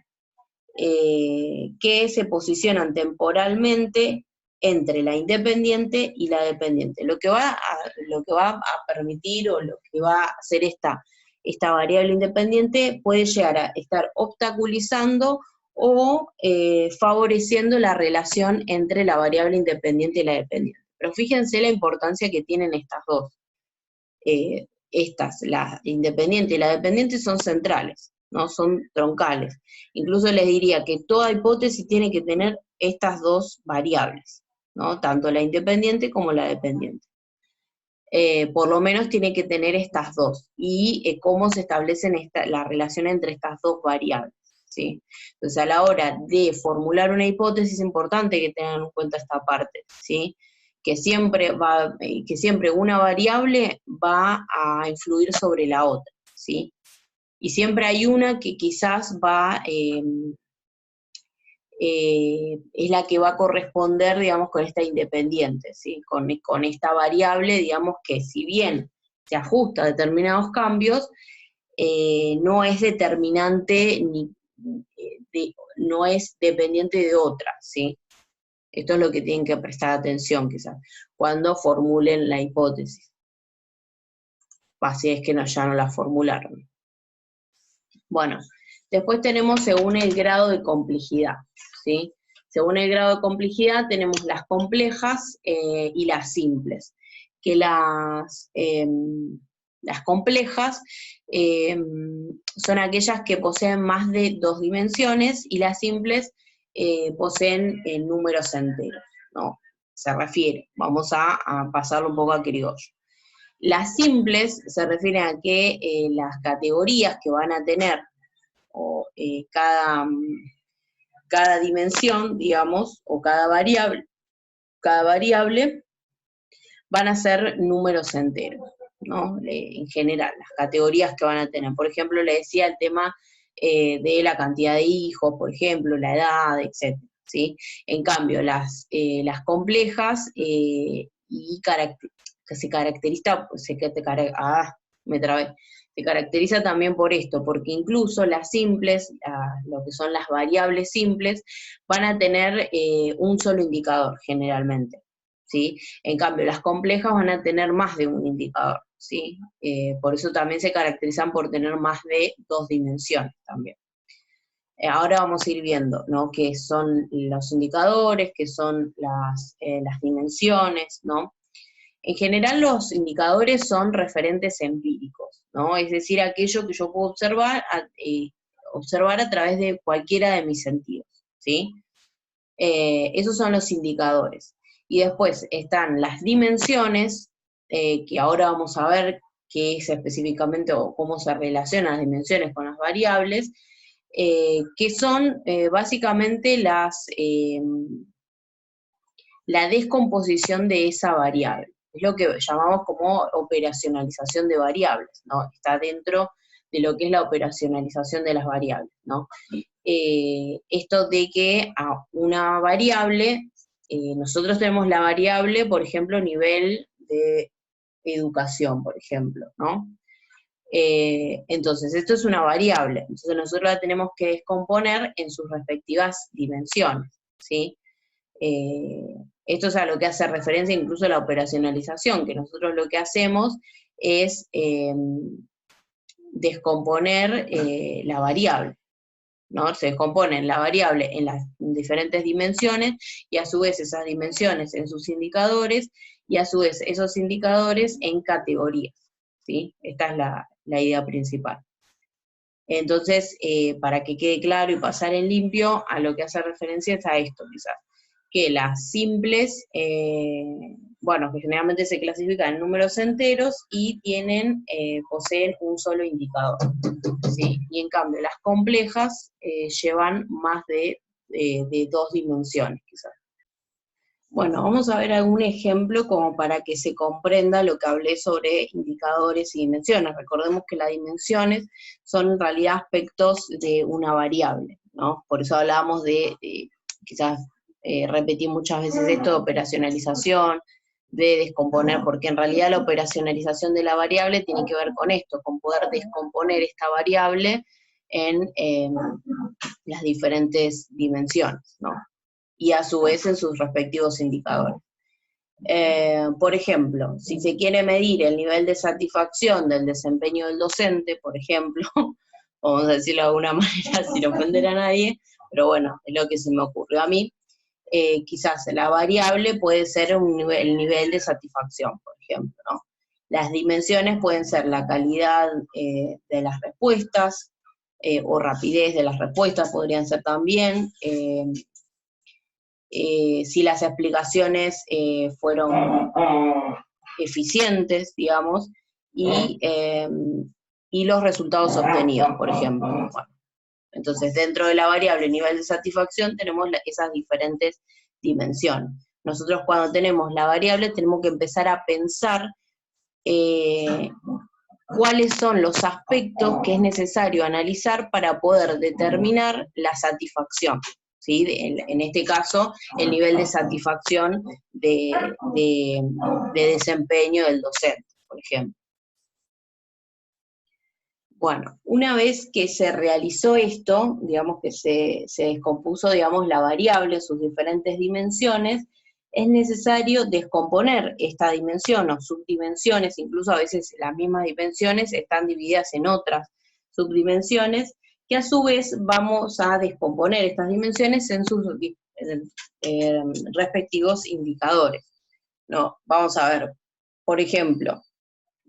Que se posicionan temporalmente entre la independiente y la dependiente. Lo que va a permitir, o lo que va a hacer esta variable independiente, puede llegar a estar obstaculizando o favoreciendo la relación entre la variable independiente y la dependiente. Pero fíjense la importancia que tienen estas dos. La independiente y la dependiente, son centrales, ¿no? Son troncales. Incluso les diría que toda hipótesis tiene que tener estas dos variables, ¿no? Tanto la independiente como la dependiente. Por lo menos tiene que tener estas dos, y cómo se establecen la relación entre estas dos variables, ¿sí? Entonces, a la hora de formular una hipótesis, es importante que tengan en cuenta esta parte, ¿sí? Que siempre una variable va a influir sobre la otra, ¿sí? Y siempre hay una que quizás va es la que va a corresponder, digamos, con esta independiente, ¿sí? Con esta variable, digamos, que si bien se ajusta a determinados cambios, no es determinante no es dependiente de otra, ¿sí? Esto es lo que tienen que prestar atención, quizás, cuando formulen la hipótesis. Así es que ya no la formularon. Bueno, después tenemos según el grado de complejidad, ¿sí? Según el grado de complejidad tenemos las complejas y las simples, que las complejas son aquellas que poseen más de 2 dimensiones y las simples poseen números enteros, ¿no? Se refiere, vamos a pasarlo un poco a criollo. Las simples se refieren a que las categorías que van a tener o cada dimensión, digamos, o cada variable van a ser números enteros, ¿no? En general, las categorías que van a tener. Por ejemplo, le decía el tema de la cantidad de hijos, por ejemplo, la edad, etc. ¿Sí? En cambio, las complejas que se caracteriza, me trabé, se caracteriza también por esto, porque incluso las simples, lo que son las variables simples, van a tener un solo indicador generalmente, ¿sí? En cambio, las complejas van a tener más de un indicador, ¿sí? Por eso también se caracterizan por tener más de 2 dimensiones también. Ahora vamos a ir viendo, ¿no? Qué son los indicadores, qué son las dimensiones, ¿no? En general los indicadores son referentes empíricos, ¿no? Es decir, aquello que yo puedo observar a través de cualquiera de mis sentidos, ¿sí? Esos son los indicadores. Y después están las dimensiones, que ahora vamos a ver qué es específicamente o cómo se relacionan las dimensiones con las variables, que son básicamente la descomposición de esa variable. Es lo que llamamos como operacionalización de variables, ¿no? Está dentro de lo que es la operacionalización de las variables, ¿no? Esto de que a una variable, nosotros tenemos la variable, por ejemplo, nivel de educación, por ejemplo, ¿no? Entonces, esto es una variable, entonces nosotros la tenemos que descomponer en sus respectivas dimensiones, ¿sí? Esto es a lo que hace referencia incluso la operacionalización, que nosotros lo que hacemos es descomponer la variable, ¿no? Se descompone la variable en las diferentes dimensiones, y a su vez esas dimensiones en sus indicadores, y a su vez esos indicadores en categorías, ¿sí? Esta es la idea principal. Entonces, para que quede claro y pasar en limpio, a lo que hace referencia es a esto, quizás, que las simples, bueno, que generalmente se clasifican en números enteros y poseen un solo indicador, ¿sí? Y en cambio las complejas llevan más de 2 dimensiones, quizás. Bueno, vamos a ver algún ejemplo como para que se comprenda lo que hablé sobre indicadores y dimensiones. Recordemos que las dimensiones son en realidad aspectos de una variable, ¿no? Por eso hablábamos quizás repetí muchas veces esto de operacionalización, de descomponer, porque en realidad la operacionalización de la variable tiene que ver con esto, con poder descomponer esta variable en las diferentes dimensiones, ¿no? Y a su vez en sus respectivos indicadores. Por ejemplo, si se quiere medir el nivel de satisfacción del desempeño del docente, por ejemplo, vamos a decirlo de alguna manera sin ofender a nadie, pero bueno, es lo que se me ocurrió a mí, quizás la variable puede ser el nivel de satisfacción, por ejemplo, ¿no? Las dimensiones pueden ser la calidad de las respuestas, o rapidez de las respuestas podrían ser también, si las explicaciones fueron eficientes, digamos, y los resultados obtenidos, por ejemplo. Bueno, entonces, dentro de la variable nivel de satisfacción tenemos esas diferentes dimensiones. Nosotros cuando tenemos la variable tenemos que empezar a pensar cuáles son los aspectos que es necesario analizar para poder determinar la satisfacción, ¿sí? En este caso, el nivel de satisfacción de desempeño del docente, por ejemplo. Bueno, una vez que se realizó esto, digamos que se descompuso, digamos, la variable en sus diferentes dimensiones, es necesario descomponer esta dimensión o subdimensiones, incluso a veces las mismas dimensiones están divididas en otras subdimensiones, que a su vez vamos a descomponer estas dimensiones en sus respectivos indicadores. ¿No? Vamos a ver, por ejemplo,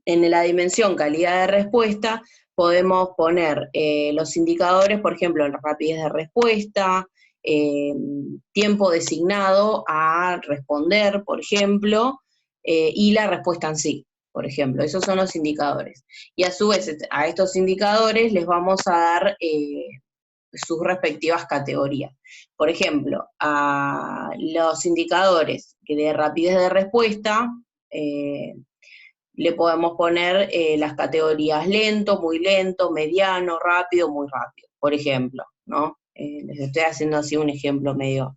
en la dimensión calidad de respuesta podemos poner los indicadores, por ejemplo, la rapidez de respuesta, tiempo designado a responder, por ejemplo, y la respuesta en sí, por ejemplo. Esos son los indicadores. Y a su vez, a estos indicadores les vamos a dar sus respectivas categorías. Por ejemplo, a los indicadores de rapidez de respuesta, le podemos poner las categorías lento, muy lento, mediano, rápido, muy rápido, por ejemplo, ¿no? Les estoy haciendo así un ejemplo medio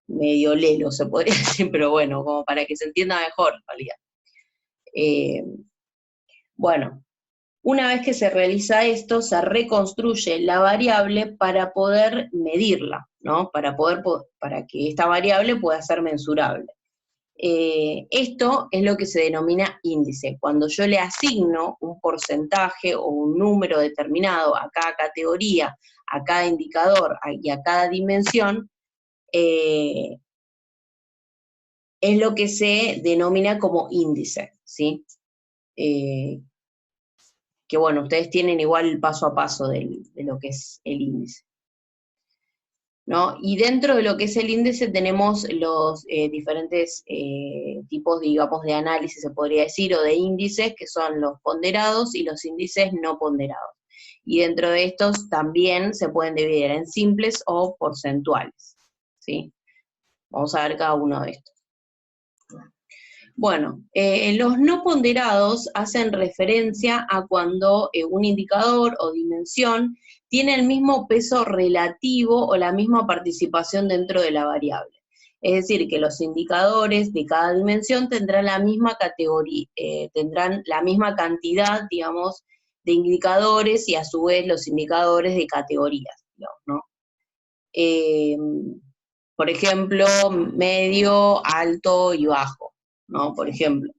lelo, se podría decir, pero bueno, como para que se entienda mejor, en realidad. Bueno, una vez que se realiza esto, se reconstruye la variable para poder medirla, ¿no? Para que esta variable pueda ser mensurable. Esto es lo que se denomina índice. Cuando yo le asigno un porcentaje o un número determinado a cada categoría, a cada indicador y a cada dimensión, es lo que se denomina como índice, ¿sí? Que bueno, ustedes tienen igual el paso a paso de lo que es el índice, ¿no? Y dentro de lo que es el índice tenemos los diferentes tipos, digamos, de análisis, se podría decir, o de índices, que son los ponderados y los índices no ponderados. Y dentro de estos también se pueden dividir en simples o porcentuales, ¿sí? Vamos a ver cada uno de estos. Bueno, los no ponderados hacen referencia a cuando un indicador o dimensión tiene el mismo peso relativo o la misma participación dentro de la variable. Es decir, que los indicadores de cada dimensión tendrán la misma categoría, tendrán la misma cantidad, digamos, de indicadores y a su vez los indicadores de categorías, digamos, ¿no? Por ejemplo, medio, alto y bajo, ¿no? Por ejemplo.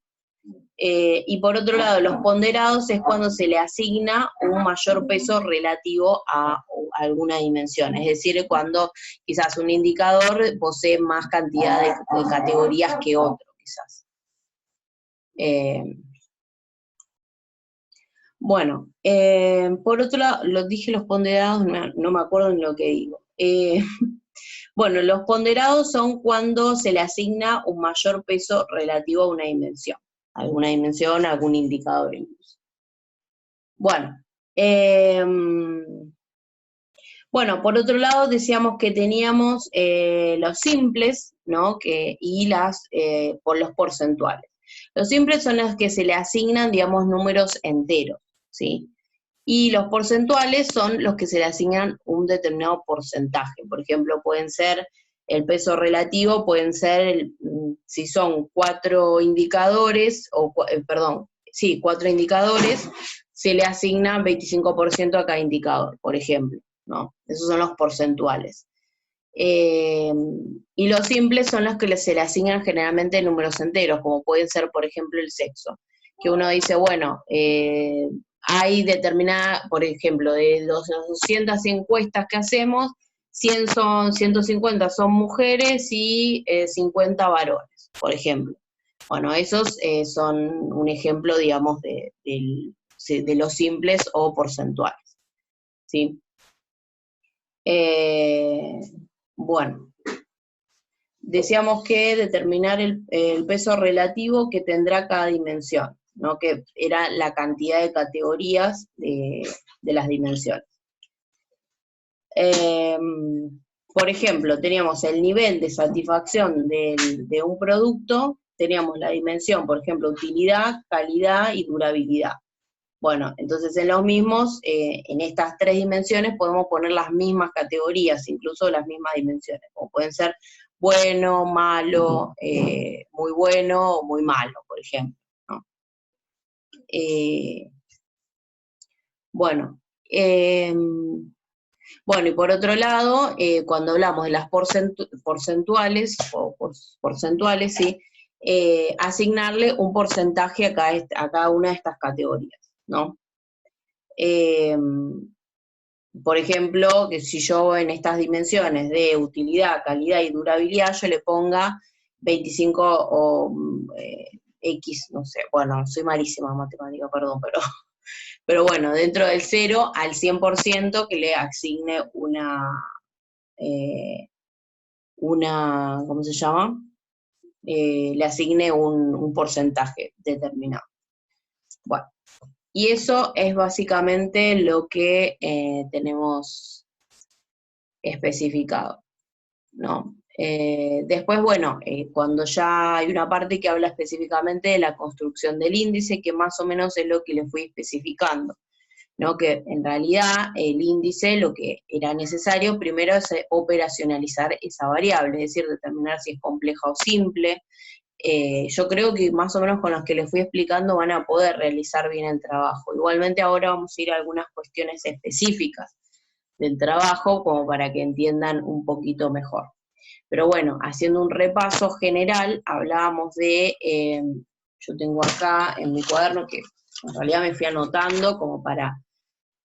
Y por otro lado, los ponderados es cuando se le asigna un mayor peso relativo a alguna dimensión, es decir, cuando quizás un indicador posee más cantidad de categorías que otro, quizás. Bueno, por otro lado, dije los ponderados, no me acuerdo en lo que digo. Bueno, los ponderados son cuando se le asigna un mayor peso relativo a una dimensión, algún indicador incluso. Bueno, por otro lado decíamos que teníamos los simples, ¿no? Y por los porcentuales. Los simples son los que se le asignan, digamos, números enteros, ¿sí? Y los porcentuales son los que se le asignan un determinado porcentaje. Por ejemplo, pueden ser el peso relativo, pueden ser, si son 4 indicadores, 4 indicadores, se le asigna 25% a cada indicador, por ejemplo, ¿no? Esos son los porcentuales. Y los simples son los que se le asignan generalmente números enteros, como pueden ser, por ejemplo, el sexo. Que uno dice, bueno, hay determinada, por ejemplo, de los 200 encuestas que hacemos, 150 son mujeres y 50 varones, por ejemplo. Bueno, esos son un ejemplo, digamos, de los simples o porcentuales, ¿sí? Bueno, decíamos que determinar el peso relativo que tendrá cada dimensión, ¿no? Que era la cantidad de categorías de las dimensiones. Por ejemplo, teníamos el nivel de satisfacción de un producto, teníamos la dimensión, por ejemplo, utilidad, calidad y durabilidad. Bueno, entonces en los mismos, en estas 3 dimensiones podemos poner las mismas categorías, incluso las mismas dimensiones, como pueden ser bueno, malo, muy bueno o muy malo, por ejemplo, ¿no? Bueno, bueno, y por otro lado, cuando hablamos de las porcentuales, porcentuales, ¿sí? Asignarle un porcentaje a cada una de estas categorías, ¿no? Por ejemplo, que si yo en estas dimensiones de utilidad, calidad y durabilidad, yo le ponga 25 o X, no sé, bueno, soy malísima en matemática, perdón, pero bueno, dentro del 0 al 100% que le asigne ¿cómo se llama? Le asigne un porcentaje determinado. Bueno, y eso es básicamente lo que tenemos especificado, ¿no? Después, bueno, cuando ya hay una parte que habla específicamente de la construcción del índice, que más o menos es lo que le fui especificando, ¿no? Que en realidad el índice lo que era necesario primero es operacionalizar esa variable, es decir, determinar si es compleja o simple. Yo creo que más o menos con los que les fui explicando van a poder realizar bien el trabajo. Igualmente ahora vamos a ir a algunas cuestiones específicas del trabajo como para que entiendan un poquito mejor. Pero bueno, haciendo un repaso general, hablábamos de, yo tengo acá en mi cuaderno que en realidad me fui anotando como para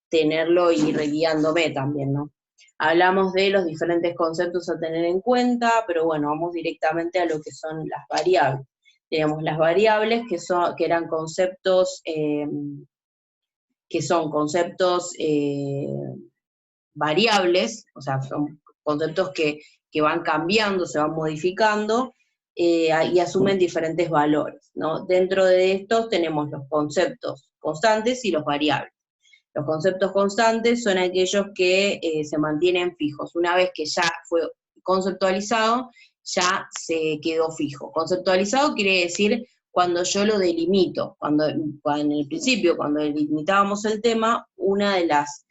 tenerlo y ir guiándome también, ¿no? Hablamos de los diferentes conceptos a tener en cuenta, pero bueno, vamos directamente a lo que son las variables. Tenemos las variables que eran conceptos, variables, o sea, son conceptos que van cambiando, se van modificando, y asumen diferentes valores, ¿no? Dentro de estos tenemos los conceptos constantes y los variables. Los conceptos constantes son aquellos que se mantienen fijos. Una vez que ya fue conceptualizado, ya se quedó fijo. Conceptualizado quiere decir cuando yo lo delimito, cuando en el principio, cuando delimitábamos el tema, una de las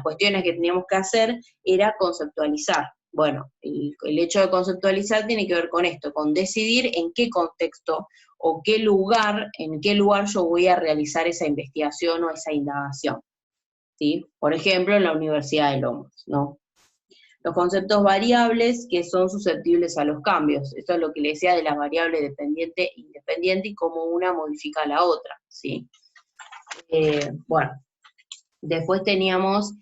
cuestiones que teníamos que hacer era conceptualizar. Bueno, el hecho de conceptualizar tiene que ver con esto, con decidir en qué contexto o en qué lugar yo voy a realizar esa investigación o esa indagación, ¿sí? Por ejemplo, en la Universidad de Lomas, ¿no? Los conceptos variables que son susceptibles a los cambios, esto es lo que le decía de la variable dependiente e independiente y cómo una modifica a la otra, ¿sí? Bueno, después teníamos,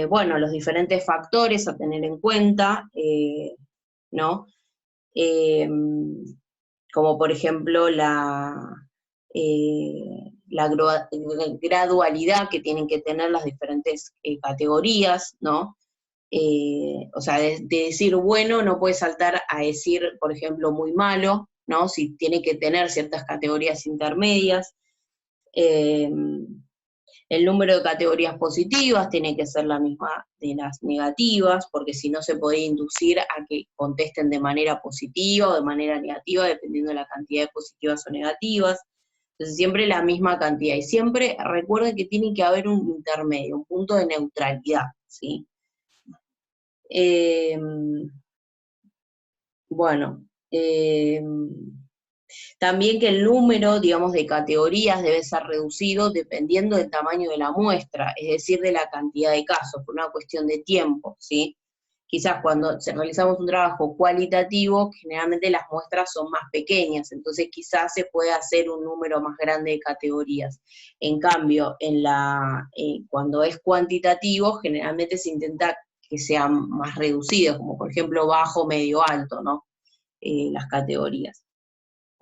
bueno, los diferentes factores a tener en cuenta, ¿no? Como por ejemplo la gradualidad que tienen que tener las diferentes categorías, ¿no? O sea, de decir bueno no puede saltar a decir, por ejemplo, muy malo, ¿no? Si tiene que tener ciertas categorías intermedias. El número de categorías positivas tiene que ser la misma de las negativas, porque si no se puede inducir a que contesten de manera positiva o de manera negativa, dependiendo de la cantidad de positivas o negativas. Entonces siempre la misma cantidad. Y siempre recuerden que tiene que haber un intermedio, un punto de neutralidad, ¿sí? Bueno, también que el número, digamos, de categorías debe ser reducido dependiendo del tamaño de la muestra, es decir, de la cantidad de casos, por una cuestión de tiempo, ¿sí? Quizás cuando realizamos un trabajo cualitativo, generalmente las muestras son más pequeñas, entonces quizás se puede hacer un número más grande de categorías. En cambio, cuando es cuantitativo, generalmente se intenta que sean más reducidos, como por ejemplo bajo, medio, alto, ¿no? Las categorías.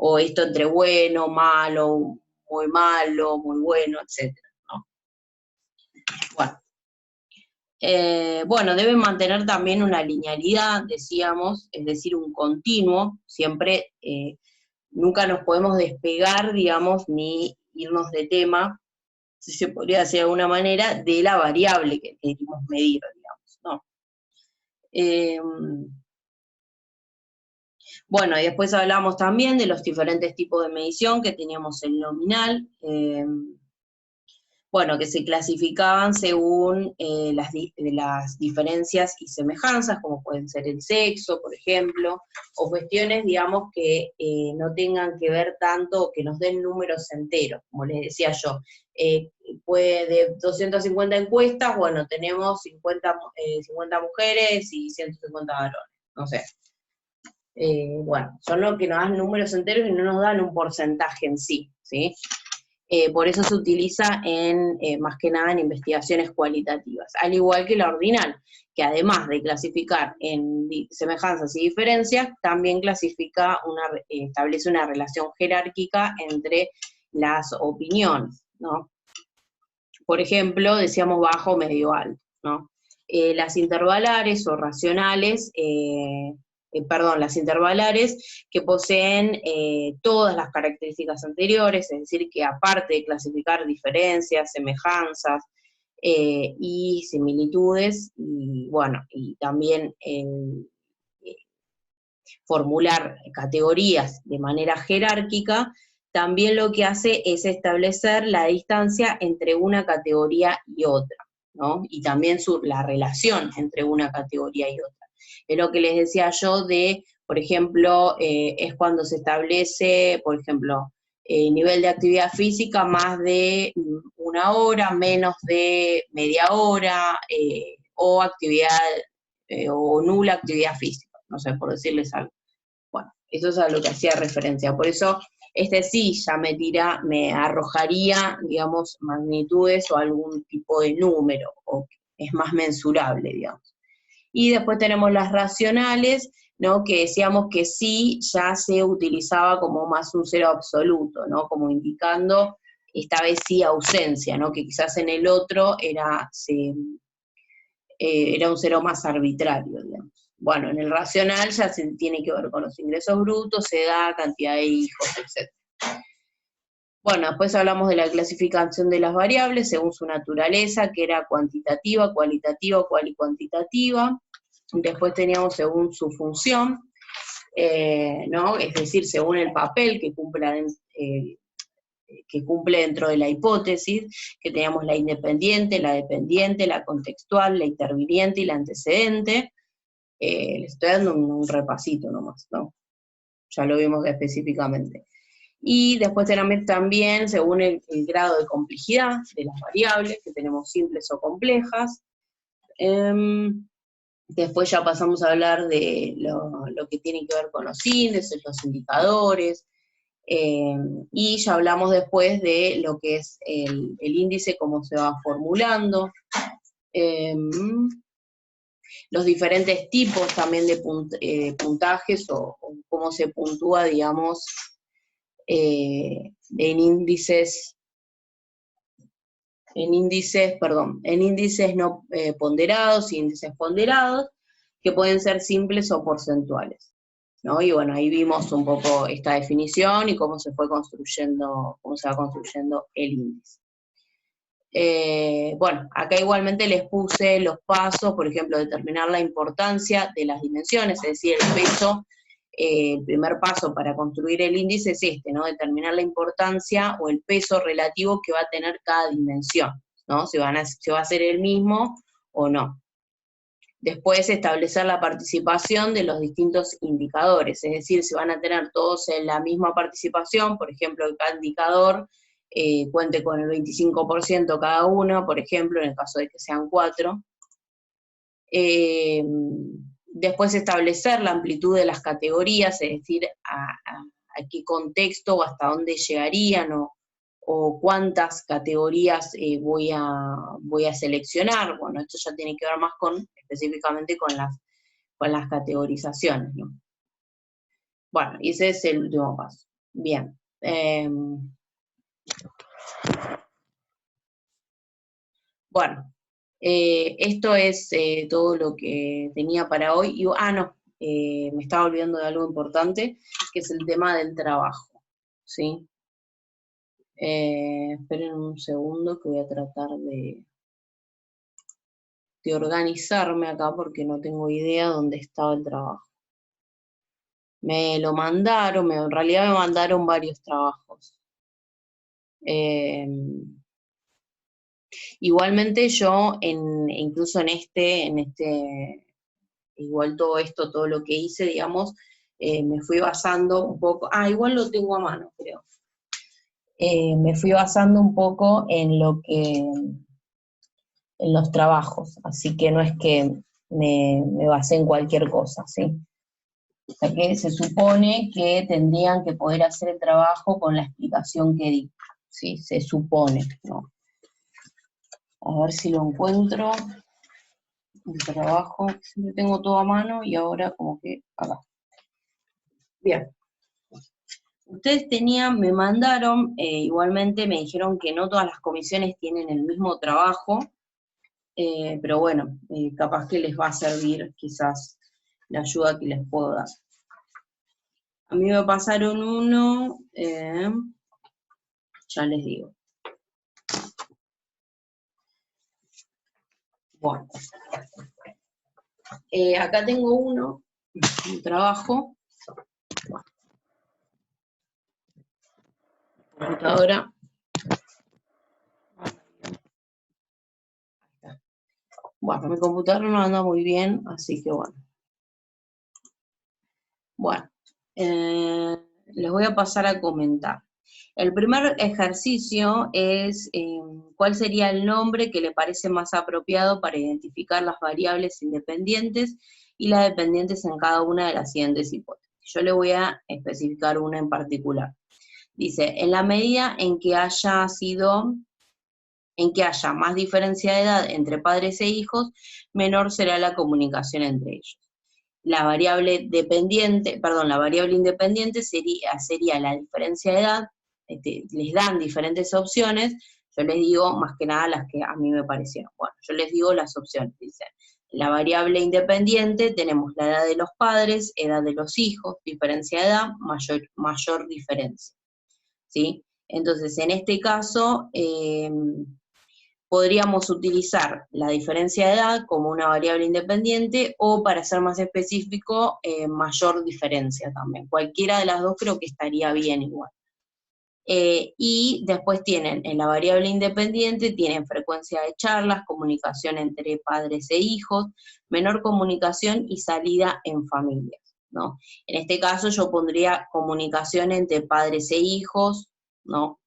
O esto entre bueno, malo, muy bueno, etcétera, ¿no? Bueno, deben mantener también una linealidad, decíamos, es decir, un continuo, siempre, nunca nos podemos despegar, digamos, ni irnos de tema, si se podría decir de alguna manera, de la variable que queremos medir, digamos, ¿no? Bueno, y después hablamos también de los diferentes tipos de medición, que teníamos el nominal, bueno, que se clasificaban según las diferencias y semejanzas, como pueden ser el sexo, por ejemplo, o cuestiones, digamos, que no tengan que ver tanto, que nos den números enteros, como les decía yo. Puede de 250 encuestas, bueno, tenemos 50 mujeres y 150 varones, no sé. Bueno, son los que nos dan números enteros y no nos dan un porcentaje en sí, ¿sí? Por eso se utiliza más que nada en investigaciones cualitativas, al igual que la ordinal, que además de clasificar en semejanzas y diferencias, también establece una relación jerárquica entre las opiniones, ¿no? Por ejemplo, decíamos bajo, medio, alto, ¿no? Las intervalares o racionales, las intervalares que poseen todas las características anteriores, es decir, que aparte de clasificar diferencias, semejanzas y similitudes, y bueno, y también formular categorías de manera jerárquica, también lo que hace es establecer la distancia entre una categoría y otra, ¿no? Y también la relación entre una categoría y otra. Es lo que les decía yo de, por ejemplo, es cuando se establece, por ejemplo, nivel de actividad física más de 1 hora, menos de media hora, o actividad, o nula actividad física, no sé, por decirles algo. Bueno, eso es a lo que hacía referencia. Por eso, sí ya me arrojaría, digamos, magnitudes o algún tipo de número, o es más mensurable, digamos. Y después tenemos las racionales, ¿no? Que decíamos que sí ya se utilizaba como más un cero absoluto, ¿no? Como indicando, esta vez sí, ausencia, ¿no? Que quizás en el otro era un cero más arbitrario, digamos. Bueno, en el racional ya se tiene que ver con los ingresos brutos, edad, cantidad de hijos, etc. Bueno, después hablamos de la clasificación de las variables según su naturaleza, que era cuantitativa, cualitativa, cualitativa. Después teníamos según su función, ¿no? Es decir, según el papel que cumple dentro de la hipótesis, que teníamos la independiente, la dependiente, la contextual, la interviniente y la antecedente. Les estoy dando un repasito nomás, ¿no? Ya lo vimos específicamente. Y después tenemos también, según el grado de complejidad de las variables, que tenemos simples o complejas. Después ya pasamos a hablar de lo que tiene que ver con los índices, los indicadores, y ya hablamos después de lo que es el índice, cómo se va formulando, los diferentes tipos también de puntajes o cómo se puntúa, digamos, en índices no ponderados y índices ponderados, que pueden ser simples o porcentuales, ¿no? Y bueno, ahí vimos un poco esta definición y cómo se va construyendo el índice. Bueno, acá igualmente les puse los pasos, por ejemplo, determinar la importancia de las dimensiones, es decir, el peso. El primer paso para construir el índice es ¿no? Determinar la importancia o el peso relativo que va a tener cada dimensión, ¿no? Si va a ser el mismo o no. Después, establecer la participación de los distintos indicadores, es decir, si van a tener todos en la misma participación, por ejemplo, que cada indicador cuente con el 25% cada uno, por ejemplo, en el caso de que sean 4. Después, establecer la amplitud de las categorías, es decir, a qué contexto o hasta dónde llegarían, o cuántas categorías voy a seleccionar. Bueno, esto ya tiene que ver más específicamente con las categorizaciones, ¿no? Bueno, y ese es el último paso. Bien. Bueno, esto es todo lo que tenía para hoy. No, me estaba olvidando de algo importante, que es el tema del trabajo, ¿sí? Esperen un segundo que voy a tratar de organizarme acá porque no tengo idea dónde estaba el trabajo. Me lo mandaron, en realidad me mandaron varios trabajos. Igualmente yo, incluso en este, igual todo esto, todo lo que hice, digamos, me fui basando un poco, igual lo tengo a mano, creo. Me fui basando un poco en en los trabajos, así que no es que me basé en cualquier cosa, ¿sí? O sea que se supone que tendrían que poder hacer el trabajo con la explicación que di, ¿sí? Se supone, ¿no? A ver si lo encuentro, el trabajo, siempre tengo todo a mano y ahora como que acá. Bien. Ustedes me mandaron, igualmente me dijeron que no todas las comisiones tienen el mismo trabajo, pero bueno, capaz que les va a servir quizás la ayuda que les puedo dar. A mí me pasaron uno, ya les digo. Bueno, acá tengo un trabajo, computadora. Bueno, mi computadora no anda muy bien, así que bueno. Bueno, les voy a pasar a comentar. El primer ejercicio es cuál sería el nombre que le parece más apropiado para identificar las variables independientes y las dependientes en cada una de las siguientes hipótesis. Yo le voy a especificar una en particular. Dice, en la medida en que haya más diferencia de edad entre padres e hijos, menor será la comunicación entre ellos. La variable independiente sería la diferencia de edad, les dan diferentes opciones, yo les digo más que nada las que a mí me parecieron. Bueno, yo les digo las opciones, dice, la variable independiente tenemos la edad de los padres, edad de los hijos, diferencia de edad, mayor diferencia, ¿sí? Entonces, en este caso, podríamos utilizar la diferencia de edad como una variable independiente o, para ser más específico, mayor diferencia también. Cualquiera de las dos creo que estaría bien igual. Y después tienen, en la variable independiente, tienen frecuencia de charlas, comunicación entre padres e hijos, menor comunicación y salida en familias, ¿no? En este caso yo pondría comunicación entre padres e hijos, ¿no?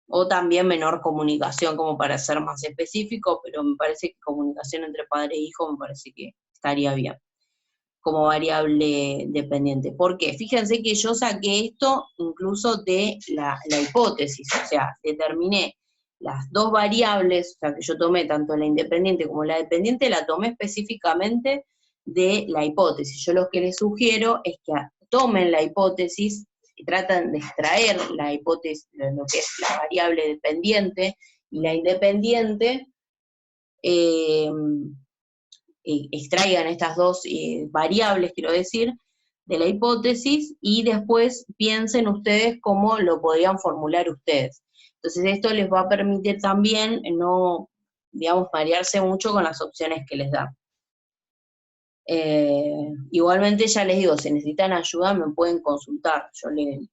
O también menor comunicación, como para ser más específico, pero me parece que comunicación entre padre e hijo me parece que estaría bien, como variable dependiente. ¿Por qué? Fíjense que yo saqué esto incluso de la hipótesis, o sea, determiné las dos variables, o sea, que yo tomé tanto la independiente como la dependiente, la tomé específicamente de la hipótesis. Yo lo que les sugiero es que tomen la hipótesis y tratan de extraer la hipótesis, lo que es la variable dependiente y la independiente, extraigan estas dos variables, quiero decir, de la hipótesis, y después piensen ustedes cómo lo podrían formular ustedes. Entonces esto les va a permitir también no, digamos, marearse mucho con las opciones que les dan. Igualmente ya les digo, si necesitan ayuda me pueden consultar.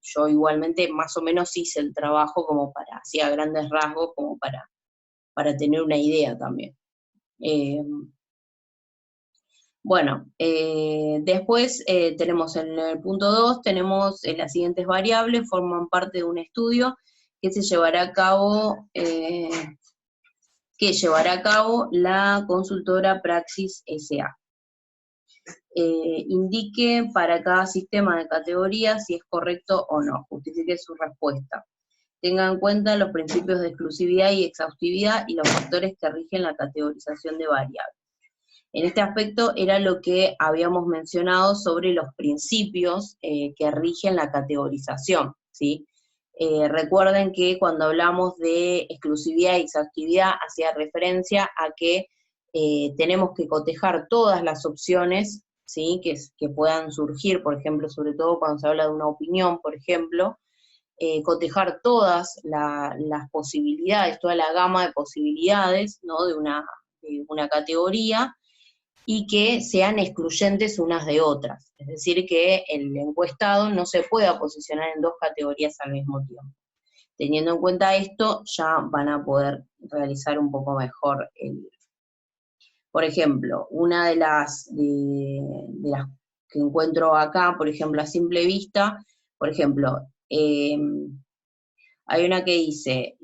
Yo igualmente más o menos hice el trabajo como para, así a grandes rasgos, como para tener una idea también. Bueno, después tenemos en el punto 2, tenemos las siguientes variables, forman parte de un estudio que se llevará a cabo, la consultora Praxis S.A. Indique para cada sistema de categorías si es correcto o no, justifique su respuesta. Tenga en cuenta los principios de exclusividad y exhaustividad y los factores que rigen la categorización de variables. En este aspecto era lo que habíamos mencionado sobre los principios que rigen la categorización, ¿sí? Recuerden que cuando hablamos de exclusividad y exhaustividad hacía referencia a que tenemos que cotejar todas las opciones, ¿sí? que puedan surgir, por ejemplo, sobre todo cuando se habla de una opinión, por ejemplo, cotejar todas las posibilidades, toda la gama de posibilidades, ¿no? de una categoría, y que sean excluyentes unas de otras. Es decir, que el encuestado no se pueda posicionar en dos categorías al mismo tiempo. Teniendo en cuenta esto, ya van a poder realizar un poco mejor el... Por ejemplo, una de las que encuentro acá, por ejemplo, a simple vista, por ejemplo, hay una que dice,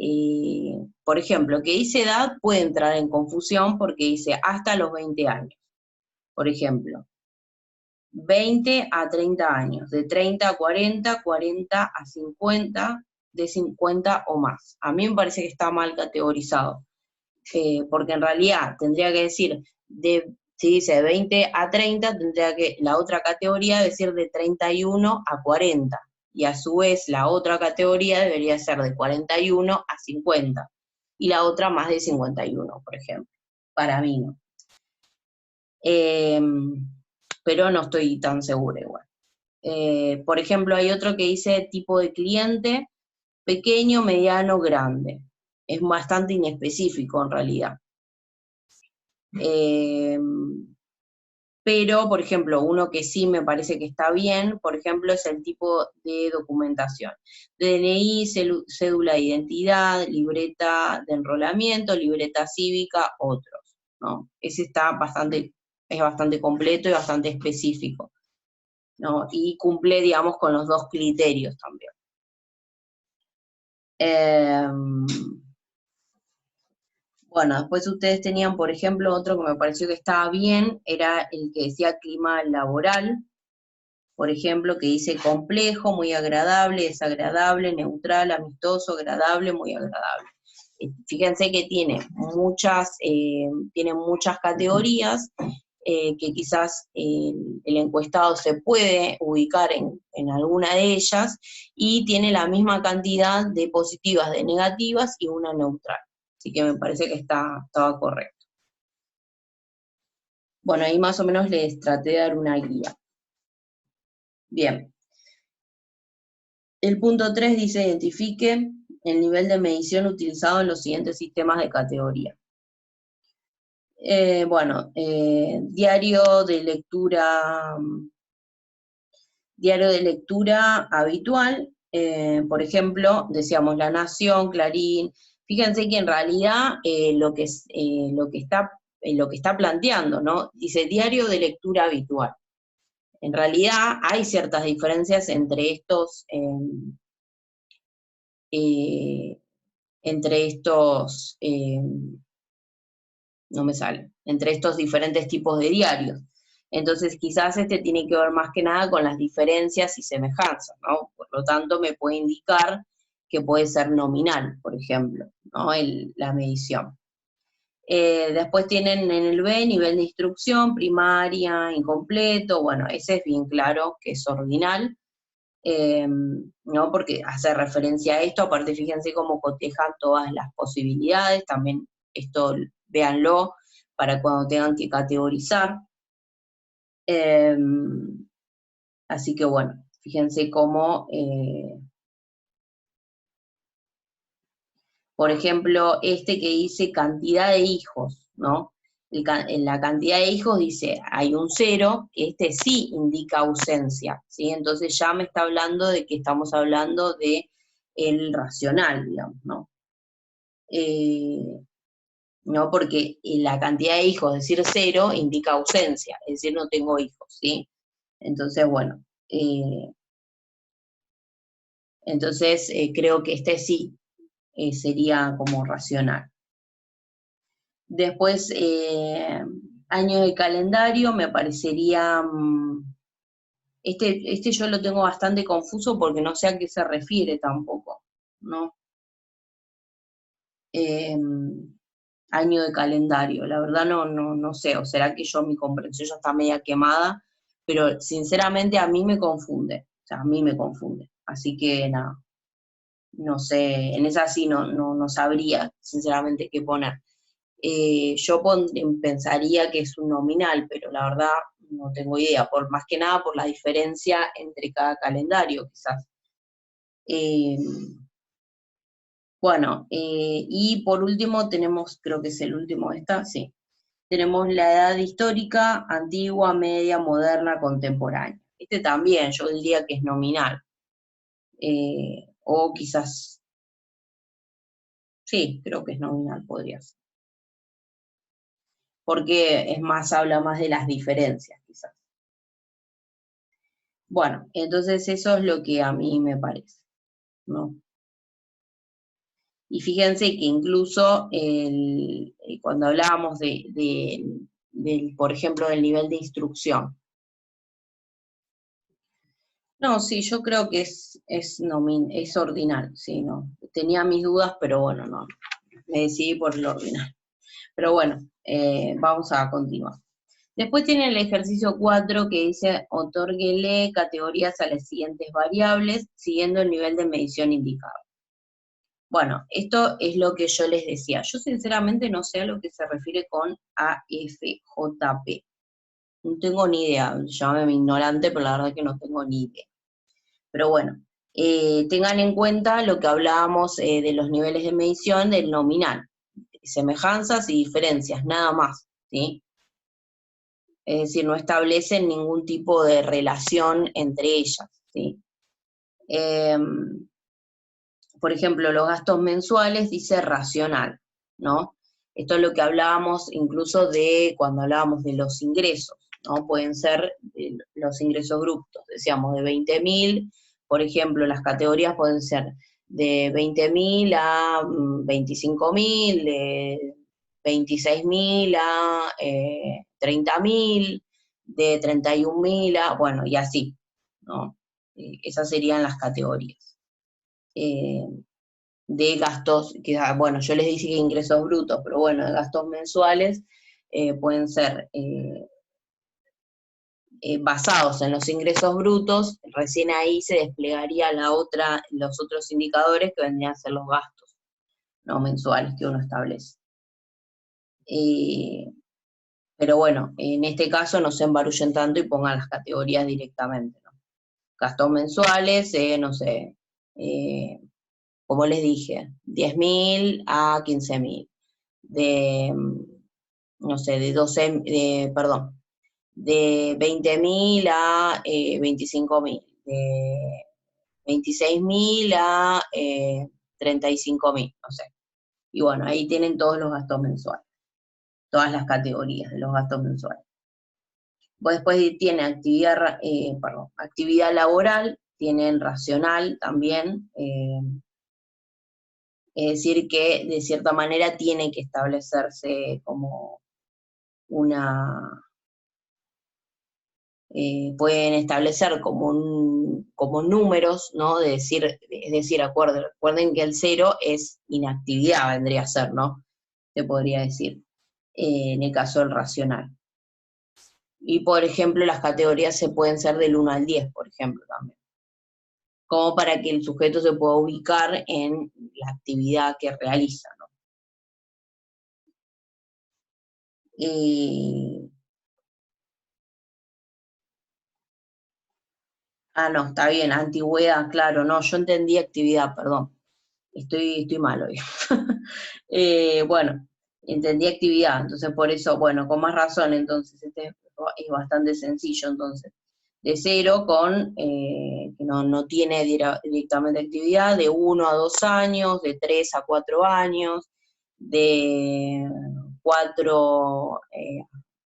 por ejemplo, que dice edad puede entrar en confusión porque dice hasta los 20 años. Por ejemplo, 20 a 30 años, de 30 a 40, 40 a 50, de 50 o más. A mí me parece que está mal categorizado, porque en realidad tendría que decir, si dice 20 a 30, tendría que la otra categoría decir de 31 a 40, y a su vez la otra categoría debería ser de 41 a 50, y la otra más de 51, por ejemplo, para mí, ¿no? Pero no estoy tan segura igual. Por ejemplo, hay otro que dice tipo de cliente, pequeño, mediano, grande. Es bastante inespecífico en realidad. Pero, por ejemplo, uno que sí me parece que está bien, por ejemplo, es el tipo de documentación. DNI, cédula de identidad, libreta de enrolamiento, libreta cívica, otros, ¿no? Ese es bastante completo y bastante específico, ¿no? Y cumple, digamos, con los dos criterios también. Bueno, después ustedes tenían, por ejemplo, otro que me pareció que estaba bien, era el que decía clima laboral, por ejemplo, que dice complejo, muy agradable, desagradable, neutral, amistoso, agradable, muy agradable. Fíjense que tiene muchas categorías, que quizás el encuestado se puede ubicar en alguna de ellas, y tiene la misma cantidad de positivas, de negativas, y una neutral. Así que me parece que estaba correcto. Bueno, ahí más o menos les traté de dar una guía. Bien. El punto 3 dice, identifique el nivel de medición utilizado en los siguientes sistemas de categoría. Diario de lectura habitual, por ejemplo, decíamos La Nación, Clarín. Fíjense que en realidad lo que está planteando, ¿no? Dice diario de lectura habitual. En realidad hay ciertas diferencias entre estos no me sale, entre estos diferentes tipos de diarios. Entonces quizás este tiene que ver más que nada con las diferencias y semejanzas, ¿no? Por lo tanto me puede indicar que puede ser nominal, por ejemplo, ¿no? La medición. Después tienen en el B, nivel de instrucción, primaria, incompleto, bueno, ese es bien claro que es ordinal, ¿no? Porque hace referencia a esto, aparte fíjense cómo cotejan todas las posibilidades, también esto véanlo para cuando tengan que categorizar. Así que bueno, fíjense cómo, por ejemplo, este que dice cantidad de hijos, ¿no? En la cantidad de hijos dice, hay un 0, que este sí indica ausencia, ¿sí? Entonces ya me está hablando de que estamos hablando de el racional, digamos, ¿no? ¿No? Porque la cantidad de hijos, decir 0, indica ausencia, es decir, no tengo hijos, ¿sí? Entonces, bueno, creo que este sí sería como racional. Después, año de calendario, me parecería, este yo lo tengo bastante confuso porque no sé a qué se refiere tampoco, ¿no? Año de calendario, la verdad no sé, o será que mi comprensión ya está media quemada, pero sinceramente a mí me confunde, o sea, a mí me confunde, así que nada, no sé, en esa sí no sabría sinceramente qué poner. Yo pensaría que es un nominal, pero la verdad no tengo idea, más que nada por la diferencia entre cada calendario, quizás. Bueno, y por último tenemos, creo que es el último sí, Tenemos la edad histórica, antigua, media, moderna, contemporánea. Este también, yo diría que es nominal. O quizás, sí, creo que es nominal, podría ser. Porque es más, habla más de las diferencias, quizás. Bueno, entonces eso es lo que a mí me parece, ¿no? Y fíjense que incluso cuando hablábamos por ejemplo, del nivel de instrucción. No, sí, yo creo que es ordinal, sí, no. Tenía mis dudas, pero bueno, no. Me decidí por el ordinal. Pero bueno, vamos a continuar. Después tiene el ejercicio 4 que dice, otórguele categorías a las siguientes variables, siguiendo el nivel de medición indicado. Bueno, esto es lo que yo les decía. Yo sinceramente no sé a lo que se refiere con AFJP. No tengo ni idea, llámame ignorante, pero la verdad que no tengo ni idea. Pero bueno, tengan en cuenta lo que hablábamos de los niveles de medición del nominal. Semejanzas y diferencias, nada más, ¿sí? Es decir, no establecen ningún tipo de relación entre ellas, ¿sí? Por ejemplo, los gastos mensuales dice racional, ¿no? Esto es lo que hablábamos incluso de cuando hablábamos de los ingresos, ¿no? Pueden ser los ingresos brutos, decíamos de 20.000, por ejemplo, las categorías pueden ser de 20.000 a 25.000, de 26.000 a 30.000, de 31.000 a, bueno, y así, ¿no? Esas serían las categorías. De gastos, que, bueno, yo les dije que ingresos brutos, pero bueno, de gastos mensuales pueden ser basados en los ingresos brutos, recién ahí se desplegaría los otros indicadores que vendrían a ser los gastos, ¿no? Mensuales que uno establece. Pero bueno, en este caso no se embarullen tanto y pongan las categorías directamente, ¿no? Gastos mensuales, no sé, como les dije, 10.000 a 15.000, de, no sé, de 20.000 a 25.000, de 26.000 a 35.000, no sé. Y bueno, ahí tienen todos los gastos mensuales, todas las categorías de los gastos mensuales. Después tiene actividad laboral, tienen racional también, es decir, que de cierta manera tiene que establecerse como pueden establecer como números, ¿no? Es decir, recuerden que el 0 es inactividad, vendría a ser, ¿no? Se podría decir, en el caso del racional. Y, por ejemplo, las categorías se pueden ser del 1 al 10, por ejemplo, también. Como para que el sujeto se pueda ubicar en la actividad que realiza, ¿no? No, está bien, antigüedad, claro, no, yo entendí actividad, perdón. Estoy mal hoy. Bueno, entendí actividad, entonces por eso, bueno, con más razón, entonces este es bastante sencillo, entonces. De 0 que no tiene directamente actividad, de 1 a 2 años, de 3 a 4 años, de 4,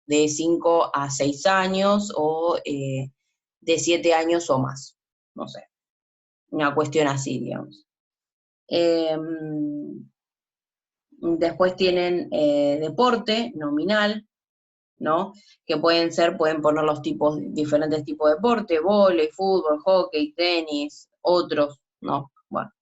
de 5 a 6 años, o de 7 años o más, no sé, una cuestión así, digamos. Después tienen deporte nominal, ¿no? Que pueden poner diferentes tipos de deporte, vóley, fútbol, hockey, tenis, otros, ¿no? Bueno.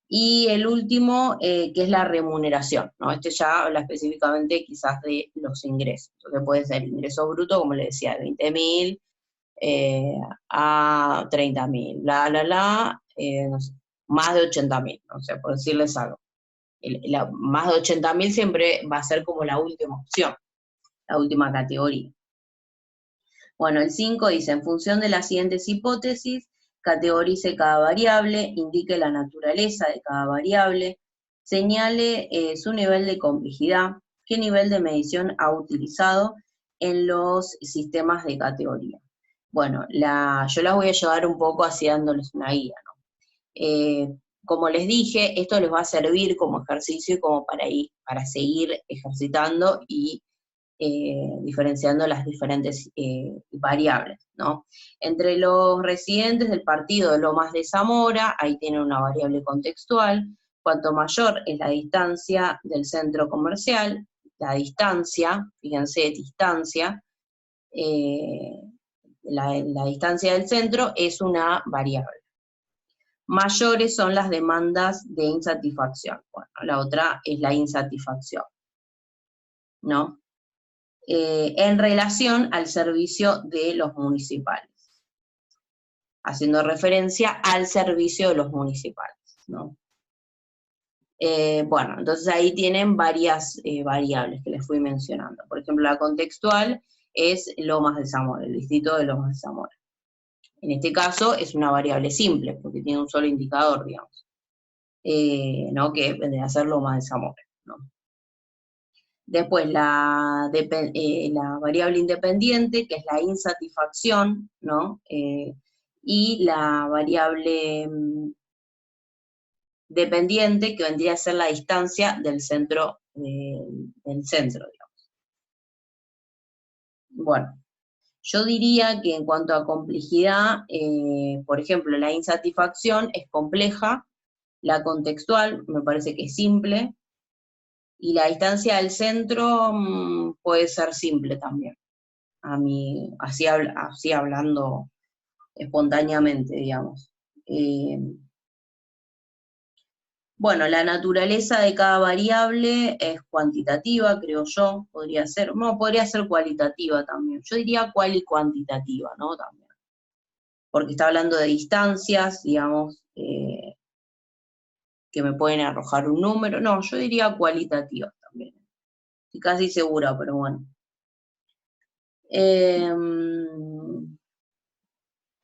Y el último, que es la remuneración, ¿no? Este ya habla específicamente quizás de los ingresos. Entonces puede ser ingreso bruto, como le decía, de 20.000 a 30.000, no sé, más de 80.000, no sé, por decirles algo. Más de 80.000 siempre va a ser como la última opción, la última categoría. Bueno, el 5 dice, en función de las siguientes hipótesis, categorice cada variable, indique la naturaleza de cada variable, señale su nivel de complejidad, ¿qué nivel de medición ha utilizado en los sistemas de categoría? Bueno, yo las voy a llevar un poco así dándoles una guía, ¿no? Como les dije, esto les va a servir como ejercicio y como para seguir ejercitando y diferenciando las diferentes variables, ¿no? Entre los residentes del partido de Lomas de Zamora, ahí tienen una variable contextual. Cuanto mayor es la distancia del centro comercial, la distancia, fíjense, distancia, la distancia del centro es una variable. Mayores son las demandas de insatisfacción. Bueno, la otra es la insatisfacción, ¿no? En relación al servicio de los municipales, haciendo referencia al servicio de los municipales, ¿no? Bueno, entonces ahí tienen varias variables que les fui mencionando. Por ejemplo, la contextual es Lomas de Zamora, el distrito de Lomas de Zamora. En este caso es una variable simple, porque tiene un solo indicador, digamos, ¿no? Que vendría a ser Lomas de Zamora, ¿no? Después la variable independiente, que es la insatisfacción, ¿no? Y la variable dependiente, que vendría a ser la distancia del centro, digamos. Bueno, yo diría que en cuanto a complejidad, por ejemplo, la insatisfacción es compleja, la contextual me parece que es simple, y la distancia del centro puede ser simple también. A mí, así hablando espontáneamente, digamos. Bueno, la naturaleza de cada variable es cuantitativa, creo yo, podría ser cualitativa también. Yo diría cual y cuantitativa, ¿no? También. Porque está hablando de distancias, digamos, que me pueden arrojar un número. No, yo diría cualitativa también. Estoy casi segura, pero bueno.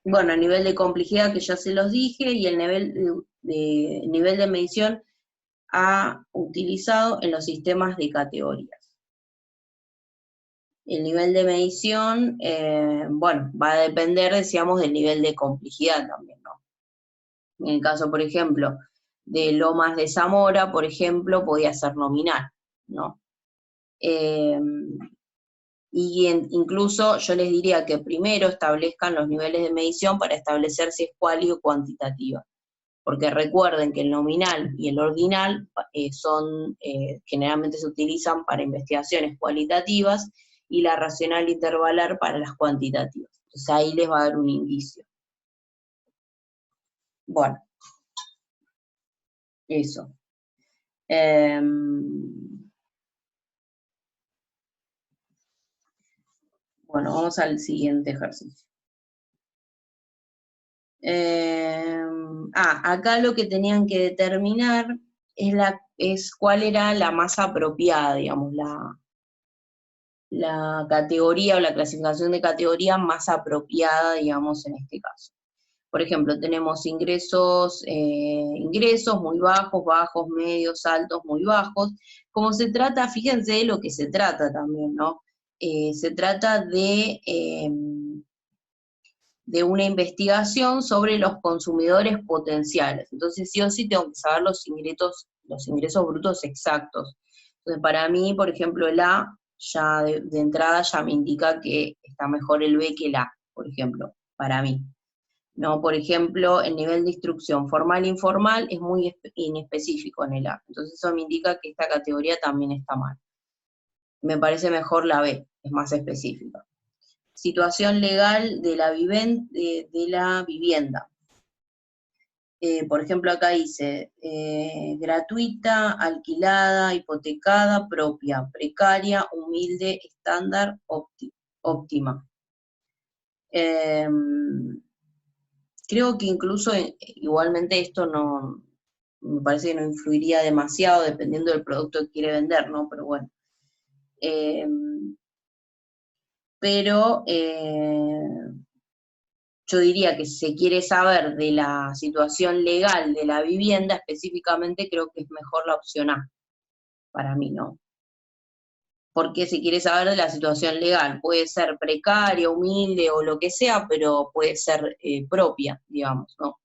Bueno, a nivel de complejidad que ya se los dije, y el nivel de medición ha utilizado en los sistemas de categorías. El nivel de medición, bueno, va a depender, decíamos, del nivel de complejidad también, ¿no? En el caso, por ejemplo, de Lomas de Zamora, por ejemplo, podía ser nominal, ¿no? Incluso yo les diría que primero establezcan los niveles de medición para establecer si es cuali o cuantitativa. Porque recuerden que el nominal y el ordinal generalmente se utilizan para investigaciones cualitativas y la racional intervalar para las cuantitativas. Entonces ahí les va a dar un indicio. Bueno, eso. Bueno, vamos al siguiente ejercicio. Acá lo que tenían que determinar es cuál era la más apropiada, digamos, la categoría o la clasificación de categoría más apropiada, digamos, en este caso. Por ejemplo, tenemos ingresos muy bajos, bajos, medios, altos, muy bajos. Como se trata, fíjense de lo que se trata también, ¿no? Se trata de una investigación sobre los consumidores potenciales. Entonces, sí o sí tengo que saber los ingresos brutos exactos. Entonces, para mí, por ejemplo, el A, ya de entrada ya me indica que está mejor el B que el A, por ejemplo, para mí. ¿No? Por ejemplo, el nivel de instrucción formal e informal es muy inespecífico en el A. Entonces, eso me indica que esta categoría también está mal. Me parece mejor la B, es más específica. Situación legal de la vivienda. Por ejemplo, acá dice, gratuita, alquilada, hipotecada, propia, precaria, humilde, estándar, óptima. Creo que incluso, igualmente esto no, me parece que no influiría demasiado dependiendo del producto que quiere vender, ¿no? Pero bueno. Pero yo diría que si se quiere saber de la situación legal de la vivienda específicamente, creo que es mejor la opción A, para mí, ¿no? porque se quiere saber de la situación legal. Puede ser precaria, humilde o lo que sea, pero puede ser propia, digamos, ¿no?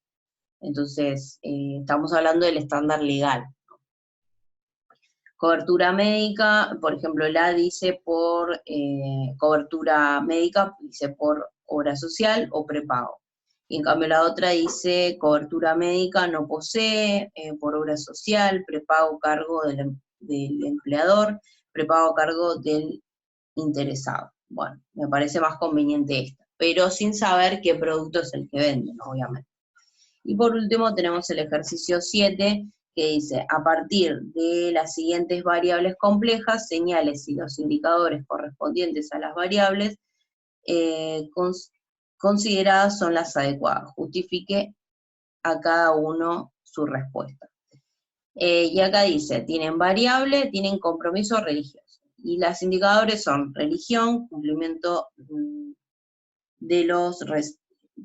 Entonces, estamos hablando del estándar legal. Cobertura médica, por ejemplo, la dice por cobertura médica, dice por obra social o prepago. Y en cambio la otra dice cobertura médica no posee, por obra social, prepago cargo del empleador, prepago cargo del interesado. Bueno, me parece más conveniente esta, pero sin saber qué producto es el que venden, obviamente. Y por último tenemos el ejercicio 7, que dice, a partir de las siguientes variables complejas, señales y los indicadores correspondientes a las variables consideradas son las adecuadas. Justifique a cada uno su respuesta. Y acá dice, tienen variable, tienen compromiso religioso. Y los indicadores son religión, cumplimiento de los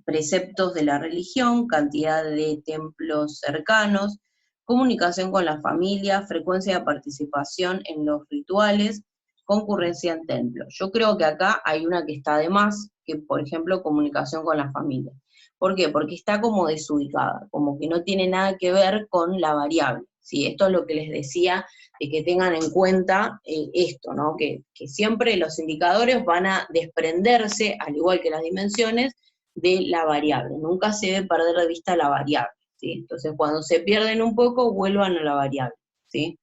preceptos de la religión, cantidad de templos cercanos, comunicación con la familia, frecuencia de participación en los rituales, concurrencia en templos. Yo creo que acá hay una que está de más, que por ejemplo comunicación con la familia. ¿Por qué? Porque está como desubicada, como que no tiene nada que ver con la variable. ¿Sí? Esto es lo que les decía, de que tengan en cuenta esto, ¿no? Que siempre los indicadores van a desprenderse, al igual que las dimensiones, de la variable. Nunca se debe perder de vista la variable, ¿sí? Entonces, cuando se pierden un poco, vuelvan a la variable, ¿sí?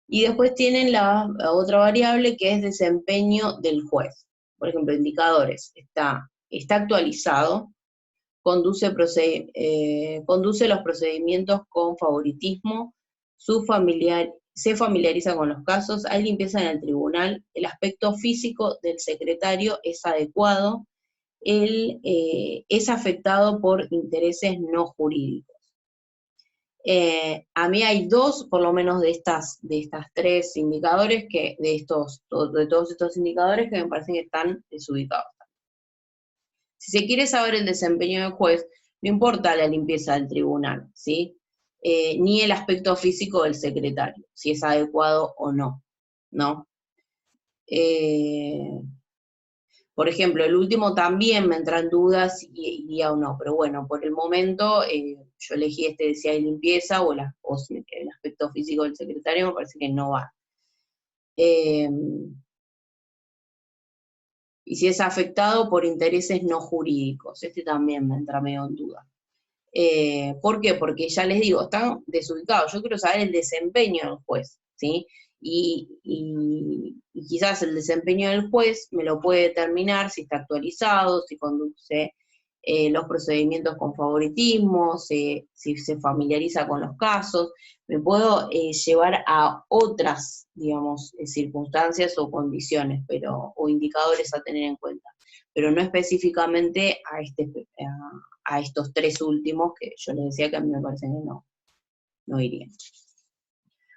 Y después tienen la otra variable que es desempeño del juez. Por ejemplo, indicadores. Está actualizado, conduce los procedimientos con favoritismo, se familiariza con los casos, hay limpieza en el tribunal, el aspecto físico del secretario es adecuado, él es afectado por intereses no jurídicos. A mí hay dos, por lo menos de estas tres indicadores, de todos estos indicadores que me parecen que están desubicados. Si se quiere saber el desempeño del juez, no importa la limpieza del tribunal, ¿sí? Ni el aspecto físico del secretario, si es adecuado o no, ¿no? Por ejemplo, el último también me entran dudas y iría o no, pero bueno, por el momento yo elegí de si hay limpieza o si el aspecto físico del secretario me parece que no va. Y si es afectado por intereses no jurídicos, también me entra medio en duda. ¿Por qué? Porque ya les digo, están desubicados. Yo quiero saber el desempeño del juez, ¿sí? Y quizás el desempeño del juez me lo puede determinar si está actualizado, si conduce los procedimientos con favoritismo, si se familiariza con los casos. Me puedo llevar a otras, digamos, circunstancias o condiciones, o indicadores a tener en cuenta, pero no específicamente a estos tres últimos, que yo les decía que a mí me parece que no irían.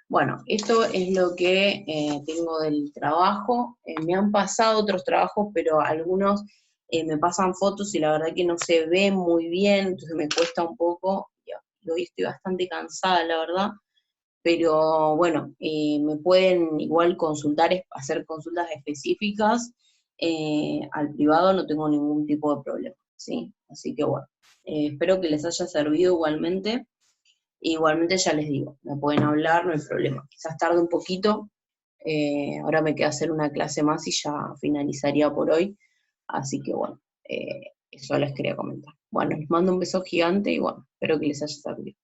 Bueno, esto es lo que tengo del trabajo. Me han pasado otros trabajos, pero algunos me pasan fotos y la verdad que no se ve muy bien, entonces me cuesta un poco, y hoy estoy bastante cansada, la verdad, pero bueno, me pueden igual hacer consultas específicas, al privado no tengo ningún tipo de problema, ¿sí? Así que bueno, espero que les haya servido igualmente. Igualmente ya les digo, me pueden hablar, no hay problema. Quizás tarde un poquito, ahora me queda hacer una clase más y ya finalizaría por hoy. Así que bueno, eso les quería comentar. Bueno, les mando un beso gigante y bueno, espero que les haya servido.